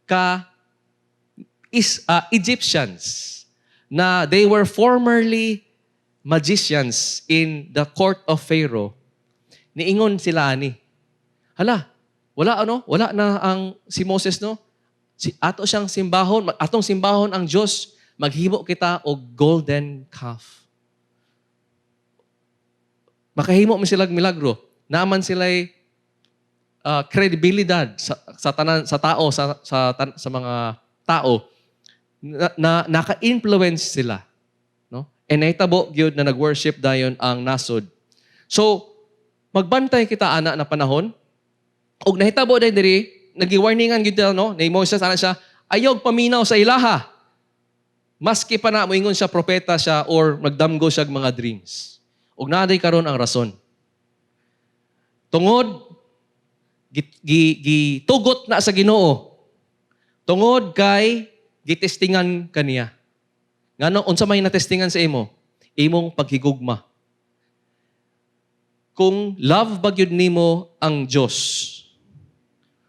ka Egyptians na they were formerly magicians in the court of Pharaoh. Niingon sila ani. Hala, wala na ang si Moses no. Ato siyang simbahon, atong simbahon ang Diyos, maghimo kita og golden calf. Makahimo man sila milagro. Naman sila'y kredibilidad sa tao, sa mga tao na naka-influence sila. No? And nahitabo gyud na nag-worship dayon ang nasod. So, magbantay kita ana na panahon. Og nahitabo dayon diri, nagi-warningan gyud no, ni Moses ana siya, ayog paminaw sa ilaha. Maski pa na moingon siya propeta siya or nagdamgo siya mga dreams. Og naday karon ang rason. Tungod gitugot na sa Ginoo. Tungod kay gitestingan kaniya. Ngano unsa may natestingan sa imo? Imong paghigugma. Kung love ba gyud nimo ang Dios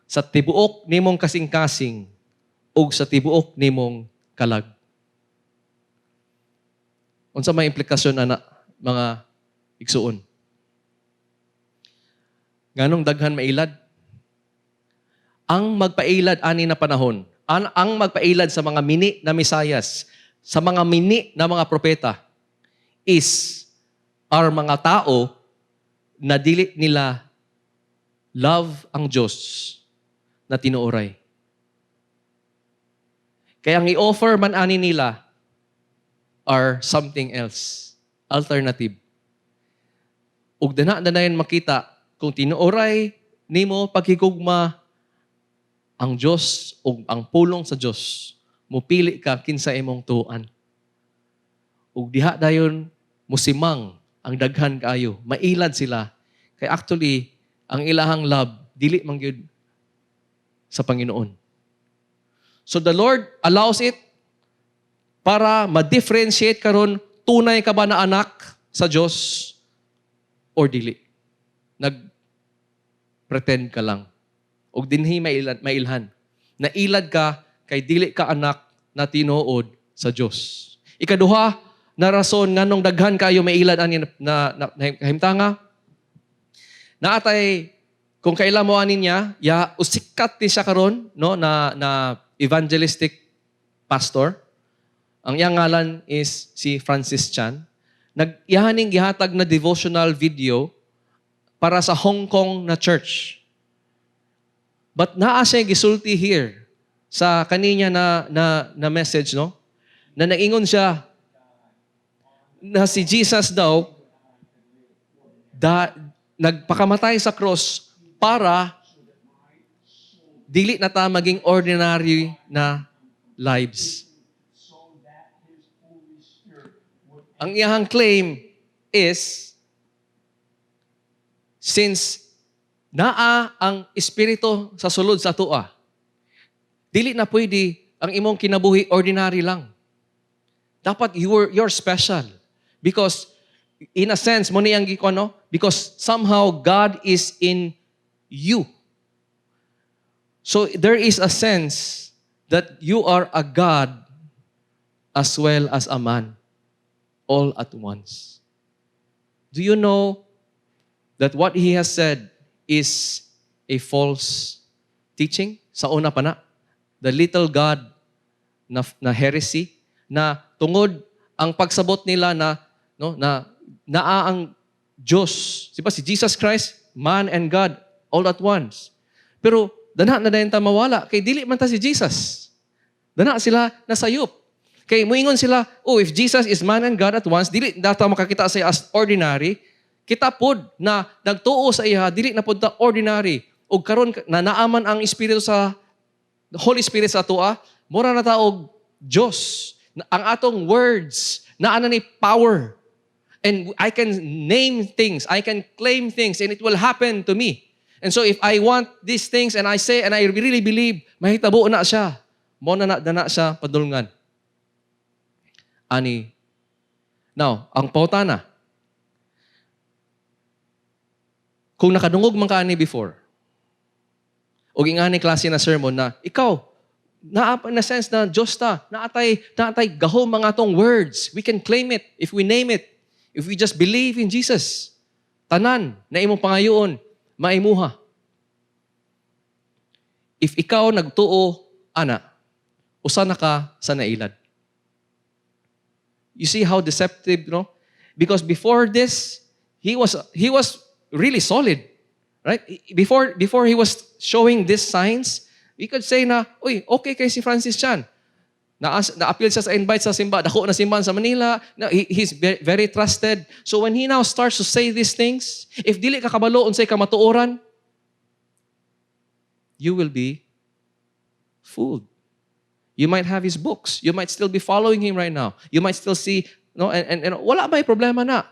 sa tibuok nimong kasing-kasing ug sa tibuok nimong kalag. Unsa may implikasyon ana mga igsuon? Nganong daghan mailad? Ang magpailad ani na panahon, ang magpailad sa mga mini na Mesayas, sa mga mini na mga propeta, are mga tao na dili nila love ang Diyos na tinuoray. Kaya ang i-offer man ani nila are something else, alternative. Ug dana-danayon makita kung tinuoray nimo paghigugma ang Diyos o ang pulong sa Diyos, mupili ka kinsa imong tuan. Ug diha dayon musimang ang daghan kaayo, mailad sila. Kay actually, ang ilahang love, dili man gyud sa Panginoon. So the Lord allows it para ma-differentiate karon tunay ka ba na anak sa Diyos or dili. Nag-pretend ka lang. O dinhi mailhan. Nailad ka kay dili ka anak na tinuod sa Diyos. Ikaduha na rason nganong daghan kayo mailad ani na himtanga. Naatay kung kailan mo ani niya, usikat ni siya karon no na evangelistic pastor. Ang iyang ngalan is si Francis Chan. Nagyahaning gihatag na devotional video para sa Hong Kong na church. But naa siya gisulti here sa kaninya na message, no? Na naingon siya na si Jesus daw nagpakamatay sa cross para dili na ta maging ordinary na lives. Ang iyang claim is, since naa ang Espiritu sa sulod sa tua, dili na pwede ang imong kinabuhi ordinary lang. Dapat you're special. Because, in a sense, mo niyang gikono, because somehow God is in you. So, there is a sense that you are a God as well as a man, all at once. Do you know that what He has said is a false teaching? Sa una pa na, the little God na heresy, na tungod ang pagsabot nila na naa ang Diyos. Diba si Jesus Christ, man and God, all at once. Pero dana na dayon ta mawala kay dili man ta si Jesus. Dana sila nasayop. Kay muingon sila, oh, if Jesus is man and God at once, dili data makakita sa iya as ordinary. Kita pod na nagtuo sa iya, dili na pod ta ordinary. Ug karon na naaman ang Espiritu sa Holy Spirit sa atoa, mura na ta og Dios. Ang atong words naa na ni power. And I can name things, I can claim things, and it will happen to me. And so if I want these things and I say and I really believe, mahitabo na siya. Mo na siya padulngan. Ani. Now, ang pautana. Kung nakadungog man ka ani before, o ingani klase na sermon na, ikaw, na sense na Diyos ta, naatay gahom mga atong words. We can claim it if we name it. If we just believe in Jesus. Tanan, na imong pangayoon, maimuha. If ikaw nagtuo, ana, usa na ka sa nailad. You see how deceptive, no? Because before this, he was really solid, right? Before he was showing these signs, we could say na, uy, okay kay si Francis Chan. Na-appeal siya sa invite sa simba. Dako na simbahan sa Manila. He's very trusted. So when he now starts to say these things, if dili ka kabalo unsay ka matuoran, you will be fooled. You might have his books. You might still be following him right now. You might still see, no, and wala ba problema na?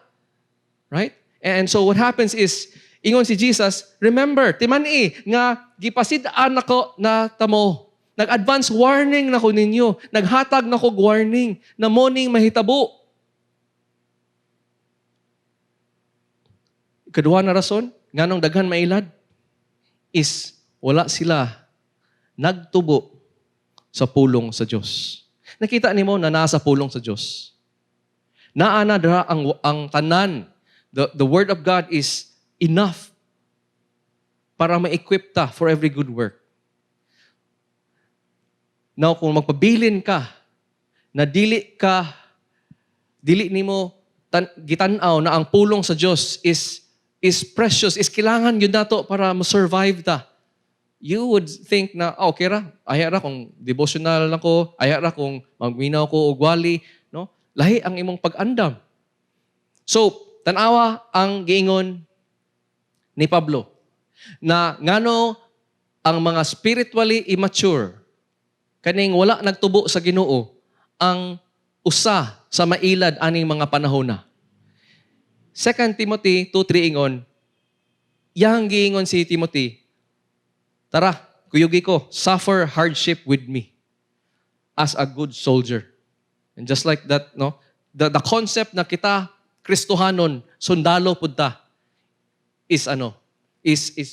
Right? And so what happens is, ingon si Jesus, remember, timani, nga gipasidaan nako na tamo. Nag-advance warning na ko ninyo. Naghatag na ko warning na morning mahitabo. Kadua na rason, nganong daghan mailad, is wala sila nagtubo sa pulong sa Diyos. Nakita nimo na nasa pulong sa Diyos. Naana dara ang tanan. The Word of God is enough para ma-equip ta for every good work. Now, kung magpabilin ka, na dili nimo gitanaw na ang pulong sa Diyos is precious, is kailangan yun nato para ma-survive ta. You would think na, okay ra, aya ra kung devotional lang ko, aya ra kung magminaw ko og wali, no? Lahi ang imong pag-andam. So, tanawa ang giingon ni Pablo na ngano ang mga spiritually immature kaning wala nagtubo sa Ginoo ang usa sa mailad aning mga panahon na. 2 Timothy 2:3 ingon, yang giingon si Timothy, tara, kuyugi ko, suffer hardship with me as a good soldier. And just like that, no, the concept na kita Kristohanon, sundalo pud ta, is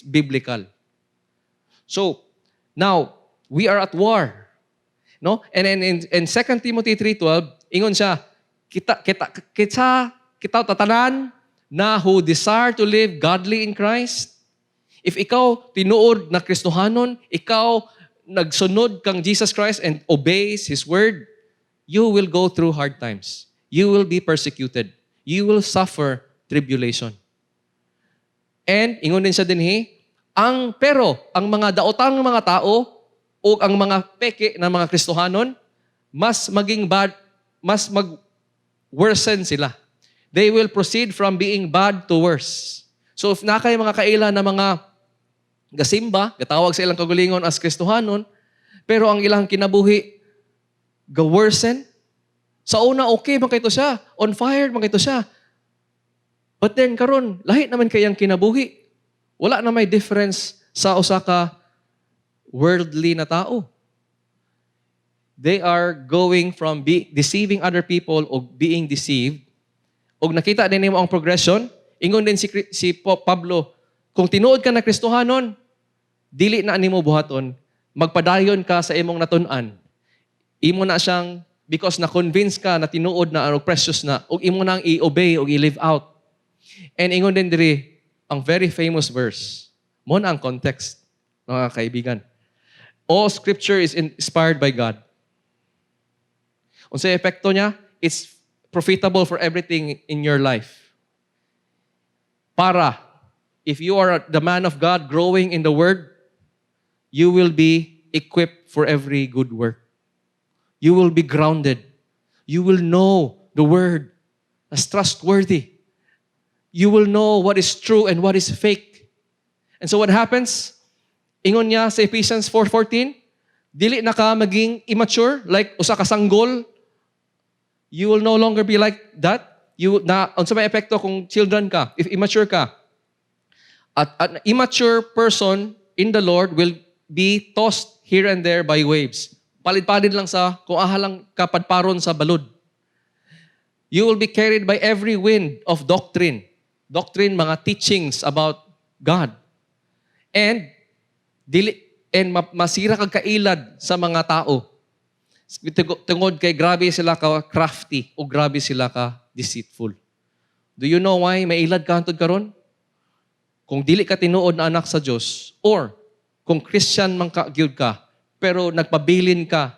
biblical. So, now we are at war. No? And then in 2 Timothy 3:12, ingon siya, kita tatanan na who desire to live godly in Christ. If ikaw tinuod na Kristohanon, ikaw nagsunod kang Jesus Christ and obeys His word, you will go through hard times. You will be persecuted. You will suffer tribulation. And ingon din siya dinhi, ang mga daotang mga tao o ang mga peke ng mga Kristohanon, mas maging bad, mas mag-worsen sila. They will proceed from being bad to worse. So if nakay mga kaila na mga gasimba, gatawag sa ilang kagalingon as Kristohanon, pero ang ilang kinabuhi, ga-worsen. Sa una, okay man kayo siya. On fire man kayo siya. But then, karon lahi naman kayang kinabuhi. Wala na may difference sa usa ka worldly na tao. They are going from deceiving other people o being deceived. Og nakita din mo ang progression. Ingon din si Pablo, kung tinuod ka na Kristohanon, dili na nimo buhaton, magpadayon ka sa imong natun-an. Imo na siyang, because na-convince ka na tinuod na precious na, og imo nang i-obey o i-live out. And ingon din diri, ang very famous verse. Mo na ang context, mga kaibigan. All scripture is inspired by God. Unsay epekto niya? It's profitable for everything in your life. Para, if you are the man of God growing in the Word, you will be equipped for every good work. You will be grounded. You will know the Word as trustworthy. You will know what is true and what is fake. And so what happens? Ingon niya sa Ephesians 4:14, dili na ka maging immature, like usa ka sanggol. You will no longer be like that. Unsa may epekto kung children ka, if immature ka. At an immature person in the Lord will be tossed here and there by waves. Palid-palid lang sa, kung ahalang kapadparon sa balod. You will be carried by every wind of doctrine. Doctrine, mga teachings about God. And masira kag kailad sa mga tao. Tungod kay grabe sila ka crafty o grabe sila ka deceitful. Do you know why mailad ka hantod karon? Kung dili ka tinuod na anak sa Dios, or kung Christian man ka gyud ka, pero nagpabilin ka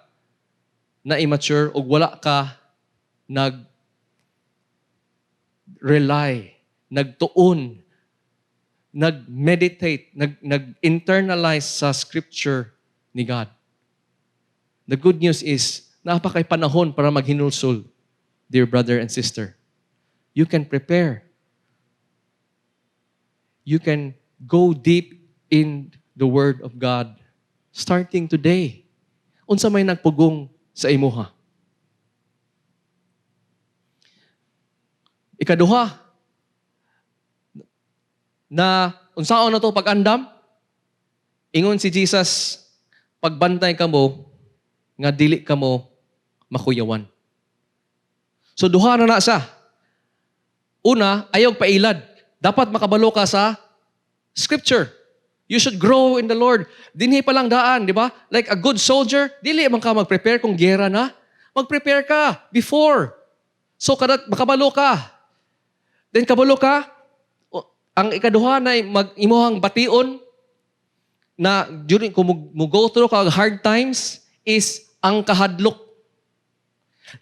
na immature o wala ka nag-rely, nagtuon, nag-meditate, nag-internalize sa scripture ni God. The good news is, napakay panahon para maghinulsol, dear brother and sister. You can prepare. You can go deep in the Word of God starting today. Unsa may nagpugong sa imuha? Ikaduha, na unsaon na to pag-andam? Ingon si Jesus, pagbantay kamo, nga dili kamo makuyawan. So duha na siya. Una, ayaw pailad. Dapat makabalo ka sa Scripture. You should grow in the Lord. Dinhi pa lang daan, di ba? Like a good soldier, dili man ka mag-prepare kung gera na. Mag-prepare ka before. So makabalo ka. Then kabalo ka, ang ikaduha na imuhang bation na during kung mo go through ka hard times is ang kahadlok.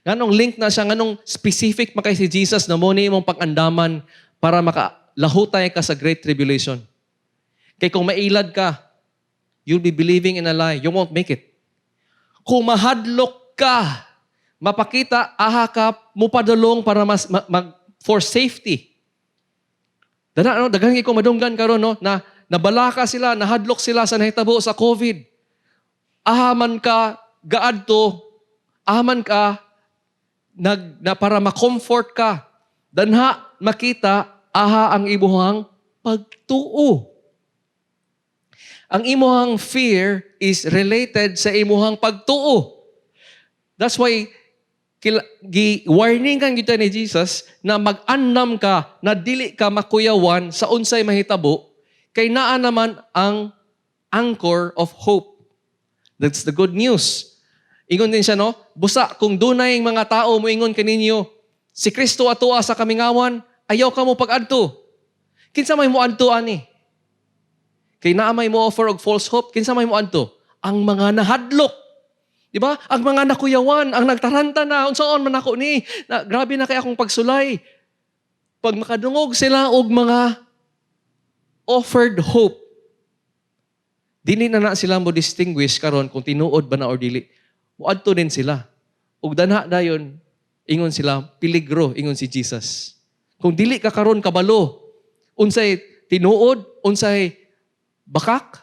Nganong link na siya, nganong specific makay si Jesus na mo ni imong pag-andaman para makalahutay ka sa great tribulation. Kaya kung mailad ka, you'll be believing in a lie. You won't make it. Kung mahadlok ka, mapakita, aha ka, mupadulong para for safety. Daghang ko madunggan karon no, na nabalaka sila, nahadlok sila sa nahitabo sa COVID. Ahaman ka, gaadto, ahaman ka, na para ma-comfort ka. Danha, makita, aha ang imuhang pagtuo. Ang imuhang fear is related sa imuhang pagtuo. That's why, warning kang kita ni Jesus na mag-andam ka, na dili ka makuyawan sa unsay mahitabo, kay naa naman ang anchor of hope. That's the good news. Ingon din siya, no? Busa, kung dunay mga tao mo ingon kaninyo, si Kristo atua sa kamingawan, ayaw ka mo pag-adto. Kinsa may mo adto ani? Kay naa may mo offer og false hope, kinsa may mo adto? Ang mga nahadlok. Di ba? Ang mga nakuyawan, ang nagtaranta na, unsaon man ako ni, na, grabe na kay akong pagsulay. Pag makadungog sila og mga offered hope. Dili na sila mo distinguish karon kung tinuod ba na or dili. Muadto din sila. Ug danha dayon ingon sila peligro ingon si Jesus. Kung dili ka karon kabalo, unsay tinuod, unsay bakak,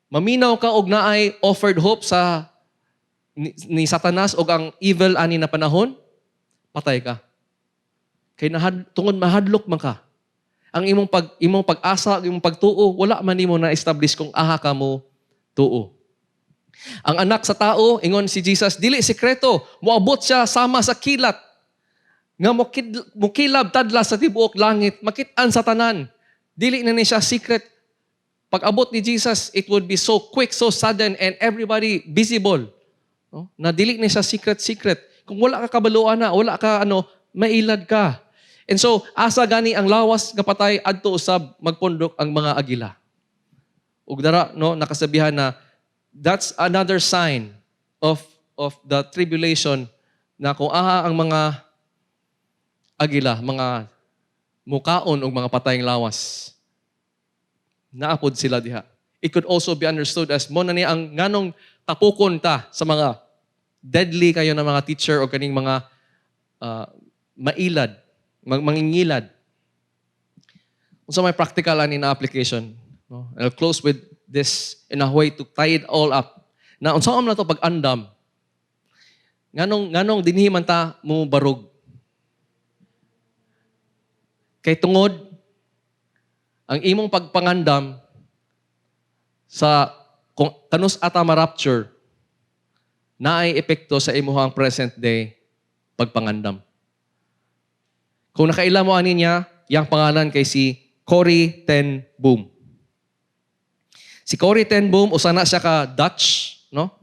maminaw ka og naay offered hope sa ni Satanas og ang evil ani na panahon, patay ka. Kay tungod mahadlok man ka. Ang imong pag-asa, imong pagtuo, wala man nimo na establish kung aha ka mo tuo. Ang anak sa tao, ingon si Jesus, dili sekreto, moabot siya sama sa kilat. Nga mukilab tadla sa tibuok langit, makit-an sa tanan. Dili na ni siya secret. Pag abot ni Jesus, it would be so quick, so sudden, and everybody visible. No? Na dili ni siya secret. Kung wala ka kabaluan na, wala ka mailad ka. And so, asa gani ang lawas nga patay adto usab magpundok ang mga agila. Ug dara nakasabihan na that's another sign of the tribulation na kung aha ang mga agila, mga mukaon og mga patayng lawas. Naapod sila diha. It could also be understood as mo na ni ang nganong tapukon ta sa mga deadly kayo na mga teacher o kaning mga mailad, mangingilad. Unsa may practical ani na application. No? I'll close with this in a way to tie it all up. Na unsa man na to pag-andam. Nganong dinhi man ta mo barog. Kay tungod ang imong pagpangandam sa kung kanus ata ma-rapture naay epekto sa imuhang present day pagpangandam. Kung nakaila mo ani niya, yang pangalan kay si Corrie ten Boom. Si Corrie ten Boom, usana siya ka Dutch, no?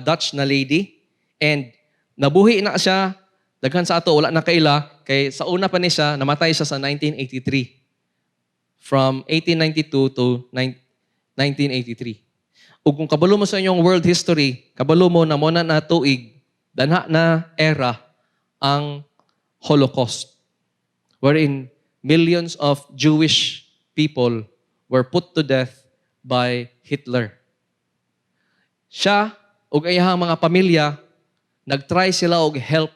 Dutch na lady. And nabuhi na siya, daghan sa ato, wala na kaila, kay sa una pa ni siya, namatay siya sa 1983. From 1892 to 1983. Ug kung kabalo mo sa inyong world history, kabalo mo na muna na tuig, danha na era ang Holocaust, wherein millions of Jewish people were put to death by Hitler. Siya ug iyahang mga pamilya nagtry sila og help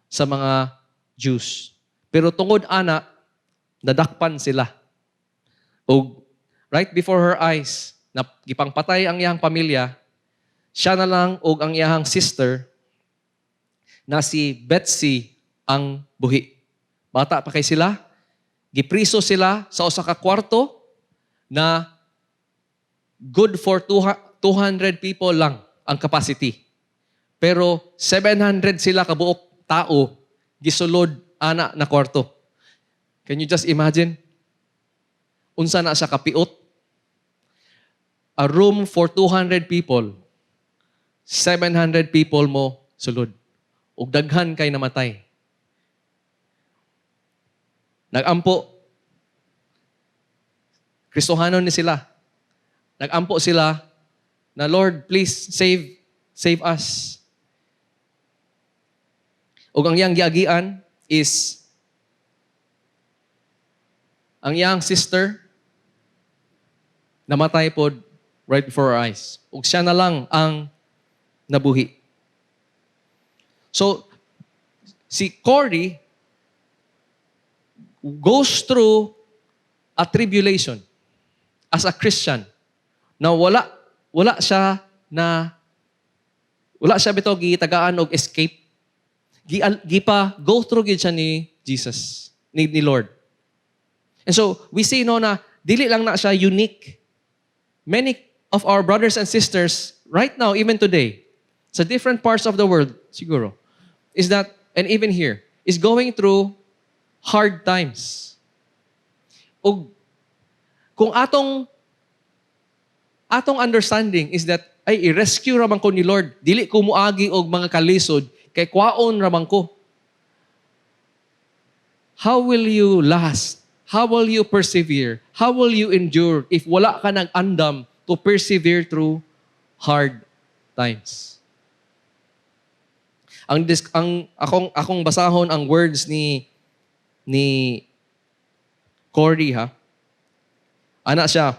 sa mga Jews. Pero tungod ana nadakpan sila. Og right before her eyes, na gipangpatay ang iyang pamilya, siya na lang og ang iyang sister na si Betsy ang buhi. Bata pa kay sila, gipriso sila sa usa ka kwarto na good for 200 people lang ang capacity. Pero 700 sila kabuok tao gisulod ana na kwarto. Can you just imagine? Unsa na siya kapiot? A room for 200 people. 700 people mo sulod. Ug daghan kay namatay. Nagampo. Kristohanon ni sila. Nagampo sila na Lord, please save us. Ug ang iyang giagian is ang iyang sister namatay pod right before our eyes. Ug siya na lang ang nabuhi. So, si Corrie goes through a tribulation as a Christian na wala siya bitaw gitagaan og escape. Gipa go through gid siya ni Jesus, ni Lord. And so, we see na dili lang na siya unique. Many of our brothers and sisters, right now, even today, sa different parts of the world, siguro, is that, and even here, is going through hard times. O kung atong understanding is that, ay, i-rescue raman ko ni Lord. Dili ko muagi og mga kalisod, kay kwaon raman ko. How will you last? How will you persevere? How will you endure if wala ka nag-andam to persevere through hard times? Akong basahon ang words ni Corrie ha. Ana siya.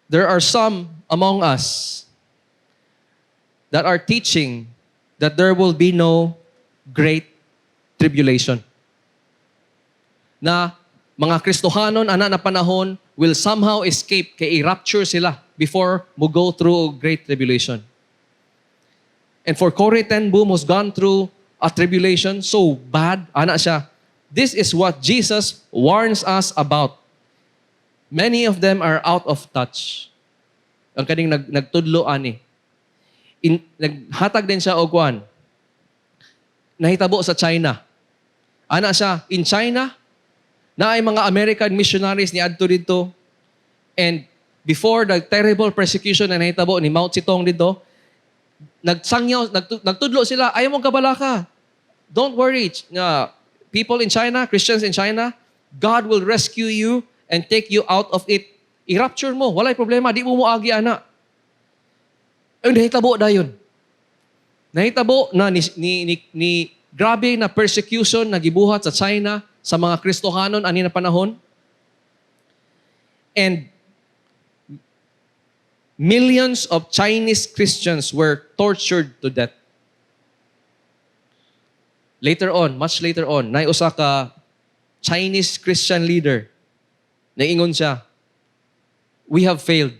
There are some among us that are teaching that there will be no great tribulation. Na mga Kristohanon, ana na panahon, will somehow escape, kay i-rapture sila before mo go through great tribulation. And for Corrie ten Boom, who's gone through a tribulation so bad, ana siya, this is what Jesus warns us about. Many of them are out of touch. Ang kaning nagtudlo ani. Naghatag din siya og kuan. Nahitabo sa China. Ana siya, in China, na ay mga American missionaries ni adto dito. And before the terrible persecution na nahitabo ni Mao Zedong dito, nagtudlo sila, ayaw mong kabalaka. Don't worry. People in China, Christians in China, God will rescue you and take you out of it. I-rapture mo. Walay problema. Di mo agi, ana. Ay, nahitabo na yun. Nahitabo na ni grabe na persecution na gibuhat sa China sa mga Kristohanon ani na panahon. And millions of Chinese Christians were tortured to death. Later on, much later on, na usa ka Chinese Christian leader, naingon siya, we have failed.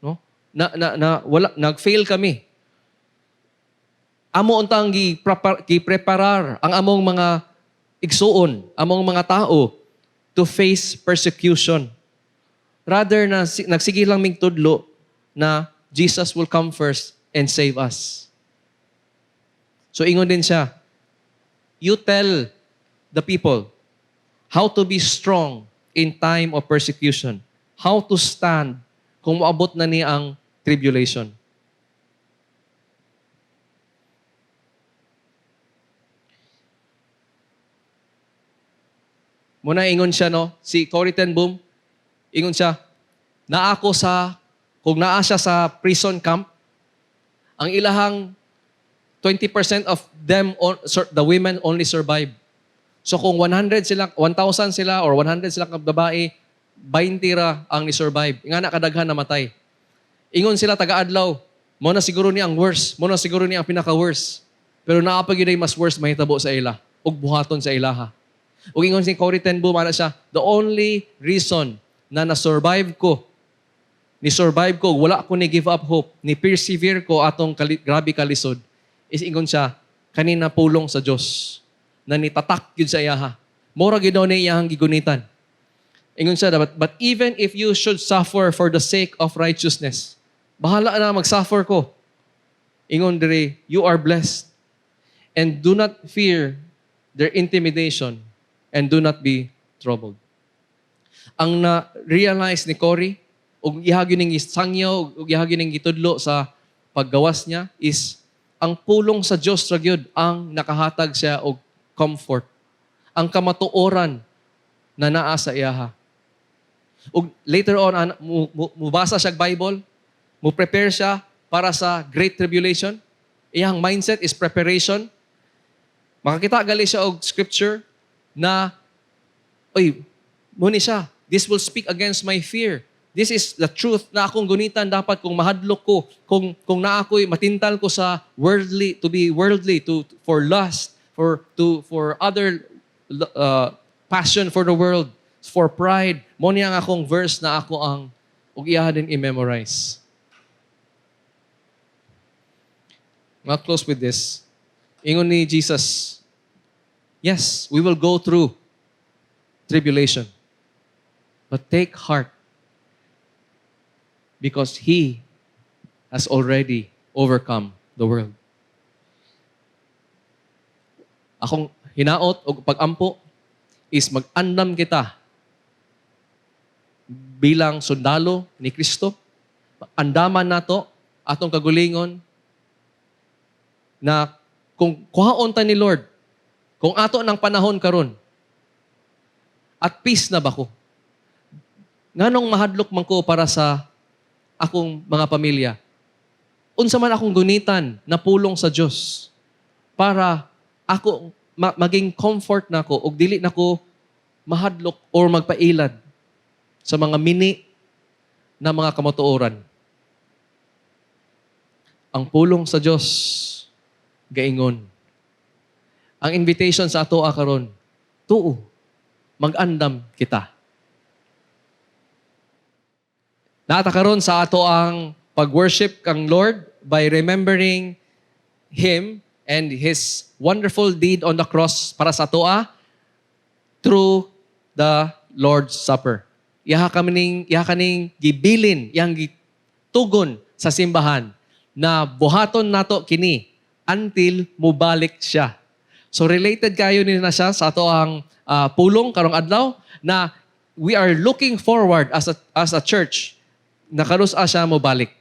No? Nag-fail kami. Amo untang gi-preparar ang among mga igsuon, among mga tao to face persecution. Rather na nagsige lang ming tudlo na Jesus will come first and save us. So ingon din siya, you tell the people how to be strong in time of persecution. How to stand kung maabot na ni ang tribulation. Muna ingon siya, no? Si Corrie ten Boom, ingon siya, kung naa siya sa prison camp, ang ilahang 20% of them, the women only survive. So kung 1,000 sila or 100 sila babae, 20 ra ang ni-survive. Nga na kadaghan namatay. Ingon sila taga-adlaw, mo na siguro ni ang worst, mo na siguro ni ang pinaka-worst. Pero naapag yun ay mas worst mahitabo sa ila, ug buhaton sa ilaha. Ug ingon si Corrie ten Boom, ana siya, the only reason na na-survive ko, wala ko ni give up hope, ni persevere ko atong grabe kalisod, is ingon siya, kanina pulong sa Diyos, na nitatak yun sa iyaha. Mora ginaw ni iyahang gigunitan. Ingon siya, but even if you should suffer for the sake of righteousness, bahala na mag-suffer ko. Ingon diri, you are blessed. And do not fear their intimidation and do not be troubled. Ang na-realize ni Corrie, ug ihagyo ning sangyaw, ug ihagyo ning gitudlo sa paggawas niya is ang pulong sa Dios ra gyud ang nakahatag siya og comfort. Ang kamatuoran na naa sa iyaha. Ug later on, mubasa siya Bible, mu-prepare siya para sa Great Tribulation. Iyang mindset is preparation. Makakita gali siya og scripture na, muni siya, this will speak against my fear. This is the truth na akong gunitan dapat kung mahadlok ko, kung na ako'y matintal ko sa worldly, to be worldly, for lust, for other passion for the world, for pride. Mo niya ang akong verse na ako ang ug iya din i-memorize. I'll close with this. Ingon ni Jesus, yes, we will go through tribulation. But take heart because He has already overcome the world. Akong hinaot o pag-ampo is mag-andam kita bilang sundalo ni Kristo. Andaman nato atong kagulingon na kung kuhaon ta ni Lord, kung ato ng panahon karon, at peace na ba ko? Nganong mahadlok man ko para sa akong mga pamilya? Unsa man akong gunitan na pulong sa Dios para ako maging comfort nako ug dili nako mahadlok or magpailad sa mga mini na mga kamatuoran. Ang pulong sa Dios gaingon. Ang invitation sa ato karon, tuo, mag-andam kita. Naata karon sa ato ang pag-worship kang Lord by remembering Him and His wonderful deed on the cross para sa toa through the Lord's Supper. Iha kaning gibilin, iyang gitugon sa simbahan na buhaton nato kini until mubalik siya. So related kayo ni na siya sa ato ang pulong karong adlaw na we are looking forward as a church na karusa siya mobalik.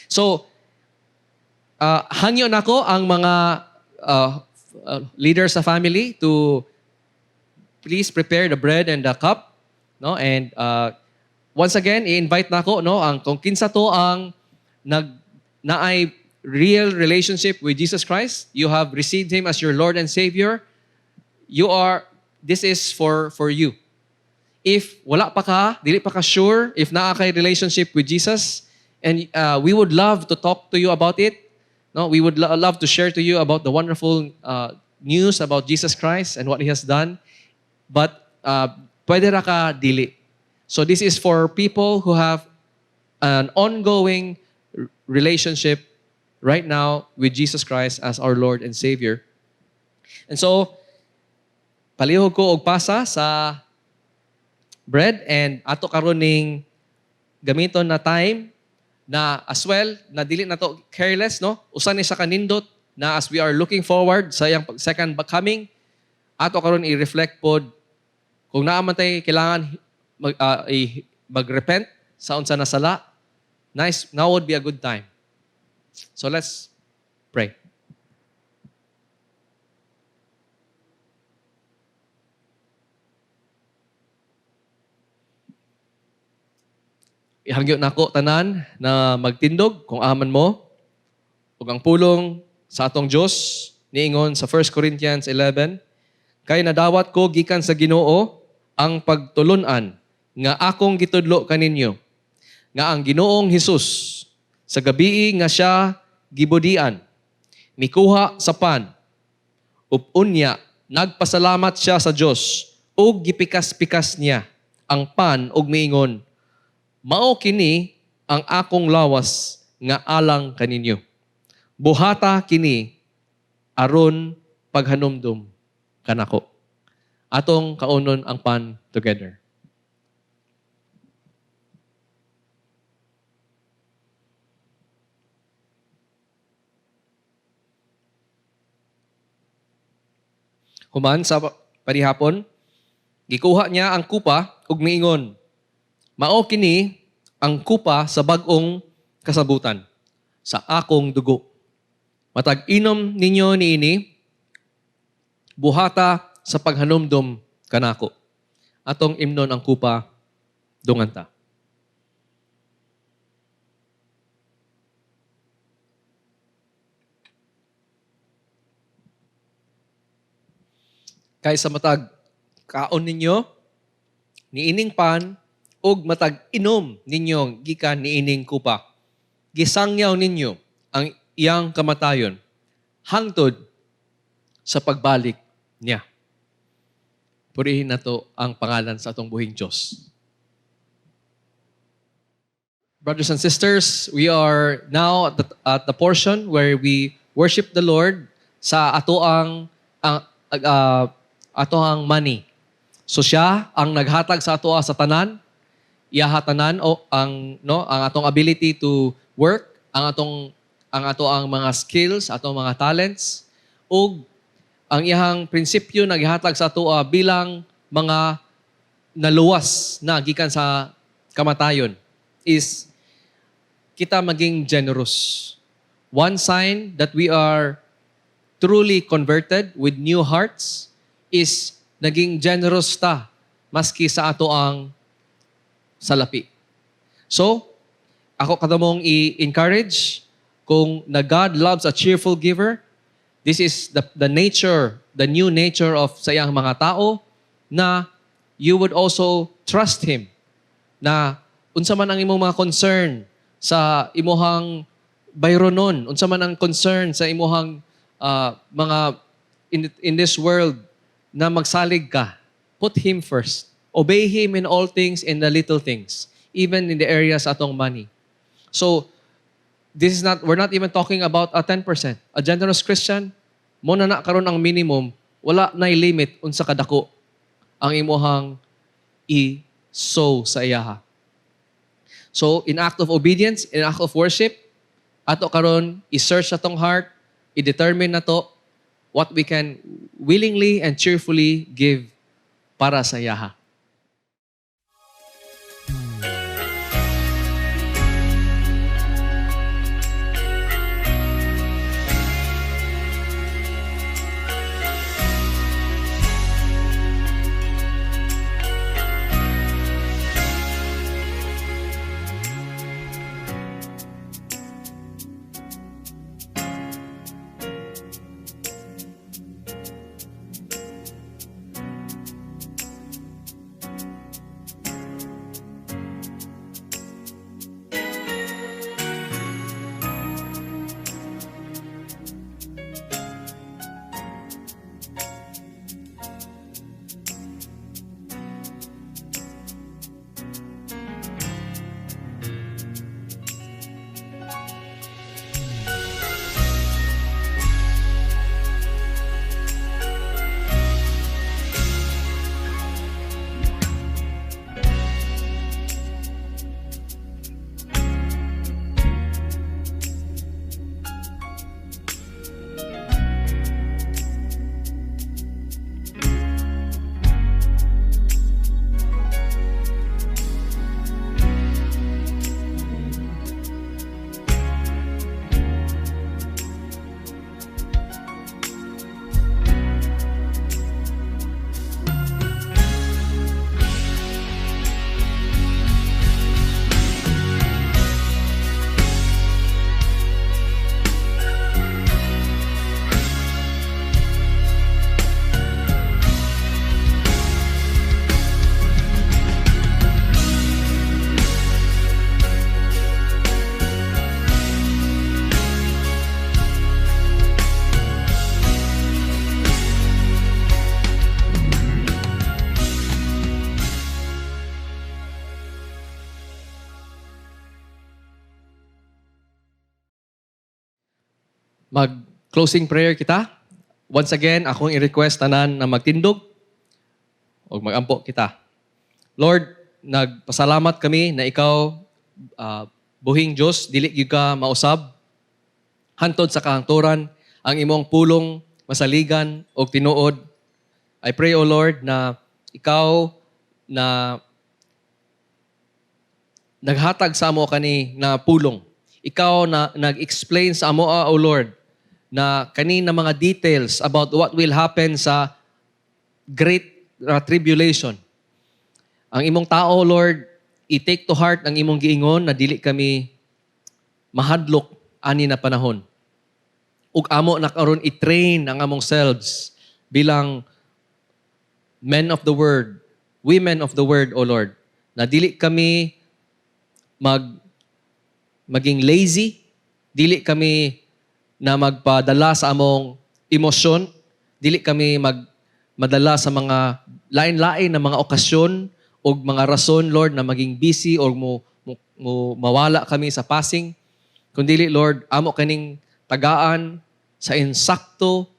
So, hangyo nako ang mga leaders sa family to please prepare the bread and the cup, no? And once again, i-invite nako, no, ang kung kinsa to ang naay real relationship with Jesus Christ, you have received Him as your Lord and Savior. This is for you. If wala pa ka, dili pa ka sure, if naa kay relationship with Jesus, and we would love to talk to you about it. No, we would love to share to you about the wonderful news about Jesus Christ and what He has done. But pwede ra ka dili. So this is for people who have an ongoing relationship right now with Jesus Christ as our Lord and Savior. And so, palihog ko og pasa sa bread and ato karon ning gamiton na time na as well na dili na to careless, no, usa ni sa kanindot na as we are looking forward sa iyang second coming, ato karon i-reflect pod kung naa man tay kailangan mag-repent sa unsa na sala. Now would be a good time. So let's pray. Ihangyo nako tanan na magtindog kung aman mo ug ang pulong sa atong Dios niingon sa 1 Corinthians 11, kay nadawat ko gikan sa Ginoo ang pagtulon-an nga akong gitudlo kaninyo nga ang Ginoong Hesus sa gabii nga siya gibudian mikuha sa pan ug unya nagpasalamat siya sa Dios ug gipikas-pikas niya ang pan ug miingon, mao kini ang akong lawas nga alang kaninyo. Buhata kini aron paghanumdum kanako. Atong kaunon ang pan together. Human sa parihapon, gikuha niya ang kupa ug miingon, mao kini ang kupa sa bag-ong kasabutan, sa akong dugo. Matag inom ninyo niini, buhata sa paghanumdum kanako. Atong imnon ang kupa, dunganta. Kay sa matag kaon ninyo, niining pan, ug matag inom ninyo gikan niining kupa. Gisangyaw ninyo ang iyang kamatayon hangtod sa pagbalik niya. Purihin nato ang pangalan sa atong buhing Diyos. Brothers and sisters, we are now at the portion where we worship the Lord sa ato ang money. So siya ang naghatag sa ato sa tanan, iyahatanan o ang atong ability to work, ang ato ang mga skills, atong mga talents, ug ang iyang prinsipyo naghatag sa ato bilang mga naluwas na gikan sa kamatayon is kita maging generous. One sign that we are truly converted with new hearts is naging generous ta maski sa ato ang salapi. So, ako kadamong i-encourage kung na God loves a cheerful giver, This is the nature, the new nature of sa iyang mga tao na you would also trust Him. Na unsa man ang imong mga concern sa imuhang bayronon, unsa man ang concern sa imuhang mga in this world na magsalig ka, put Him first. Obey Him in all things, in the little things, even in the areas atong money. So, we're not even talking about a 10%. A generous Christian, mo na karon ang minimum, wala na'y limit unsa kadako ang imuhang i-sow sa iyaha. So, in act of obedience, in act of worship, ato karon i-search atong heart, i-determine na to what we can willingly and cheerfully give para sa iyaha. Mag-closing prayer kita. Once again, akong i-request tanan na magtindog o magampo kita. Lord, nagpasalamat kami na ikaw, buhing Diyos, dili gyud ka mausab. Hantod sa kahangturan, ang imong pulong, masaligan o tinuod. I pray, O Lord, na ikaw na naghatag sa amo kani na pulong. Ikaw na nag-explain sa amo, O Lord, na kanina mga details about what will happen sa great tribulation. Ang imong tao, Lord, i-take to heart ang imong giingon na dili kami mahadlok ani na panahon. Ug amo na karon i-train ang among selves bilang men of the word, women of the word, O Lord, na dili kami maging lazy, dili kami na magpadala sa among emosyon, dili kami madala sa mga lain-lain na mga okasyon o mga rason, Lord, na maging busy o mawala kami sa passing. Kundi, Lord, amo kaning tagaan sa insakto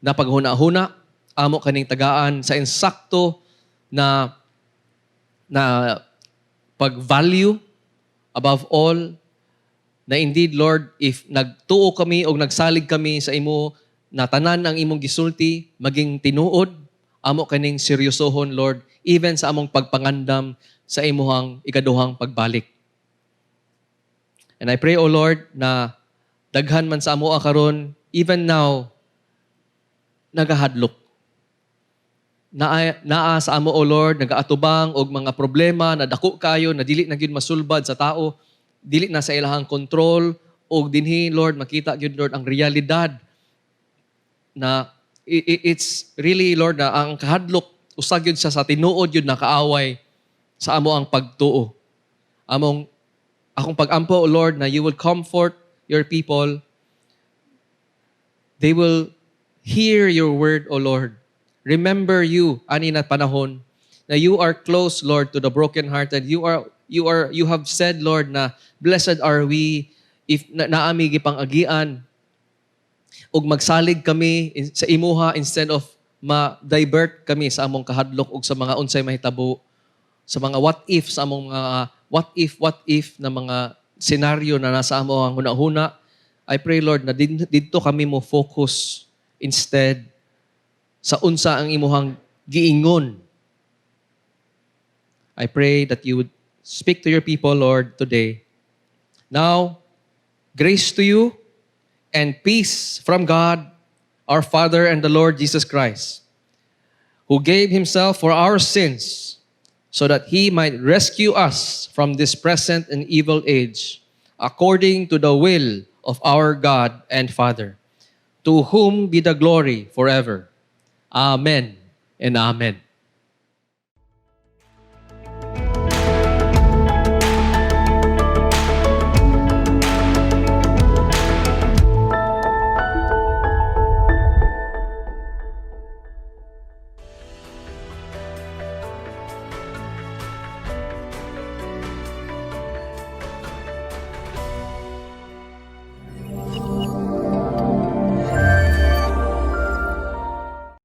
na paghuna-huna, amo kaning tagaan sa insakto na pag-value above all. Na indeed, Lord, if nagtuo kami o nagsalig kami sa imo, na tanan ang imong gisulti, maging tinuod, amo kaning seryosohon, Lord, even sa among pagpangandam sa imuhang ikaduhang pagbalik. And I pray, O Lord, na daghan man sa amo karon, even now, nagahadlok. Naa sa amo, O Lord, nagaatubang og mga problema na dako kayo, na dili na gyud masulbad sa tao, dili na sa ilahang control, o dinhi, Lord, makita gyud, Lord, ang realidad na it's really, Lord, na ang kahadlok, usag yun siya sa tinuod yun na kaaway sa amo ang pagtuo. Akong pag-ampo, O Lord, na you will comfort your people. They will hear your word, O Lord. Remember you, ani na panahon, na you are close, Lord, to the brokenhearted. You have said, Lord, na blessed are we if naami gipang agian ug magsalig kami sa imuha instead of ma-divert kami sa among kahadlok ug sa mga unsay mahitabo, sa mga what if, sa among mga what if na mga senaryo na nasa among hunahuna. I pray, Lord, na dito kami mo focus instead sa unsa ang imuhang giingon. I pray that you would speak to your people, Lord, today. Now, grace to you and peace from God, our Father and the Lord Jesus Christ, who gave himself for our sins so that he might rescue us from this present and evil age, according to the will of our God and Father, to whom be the glory forever. Amen and amen.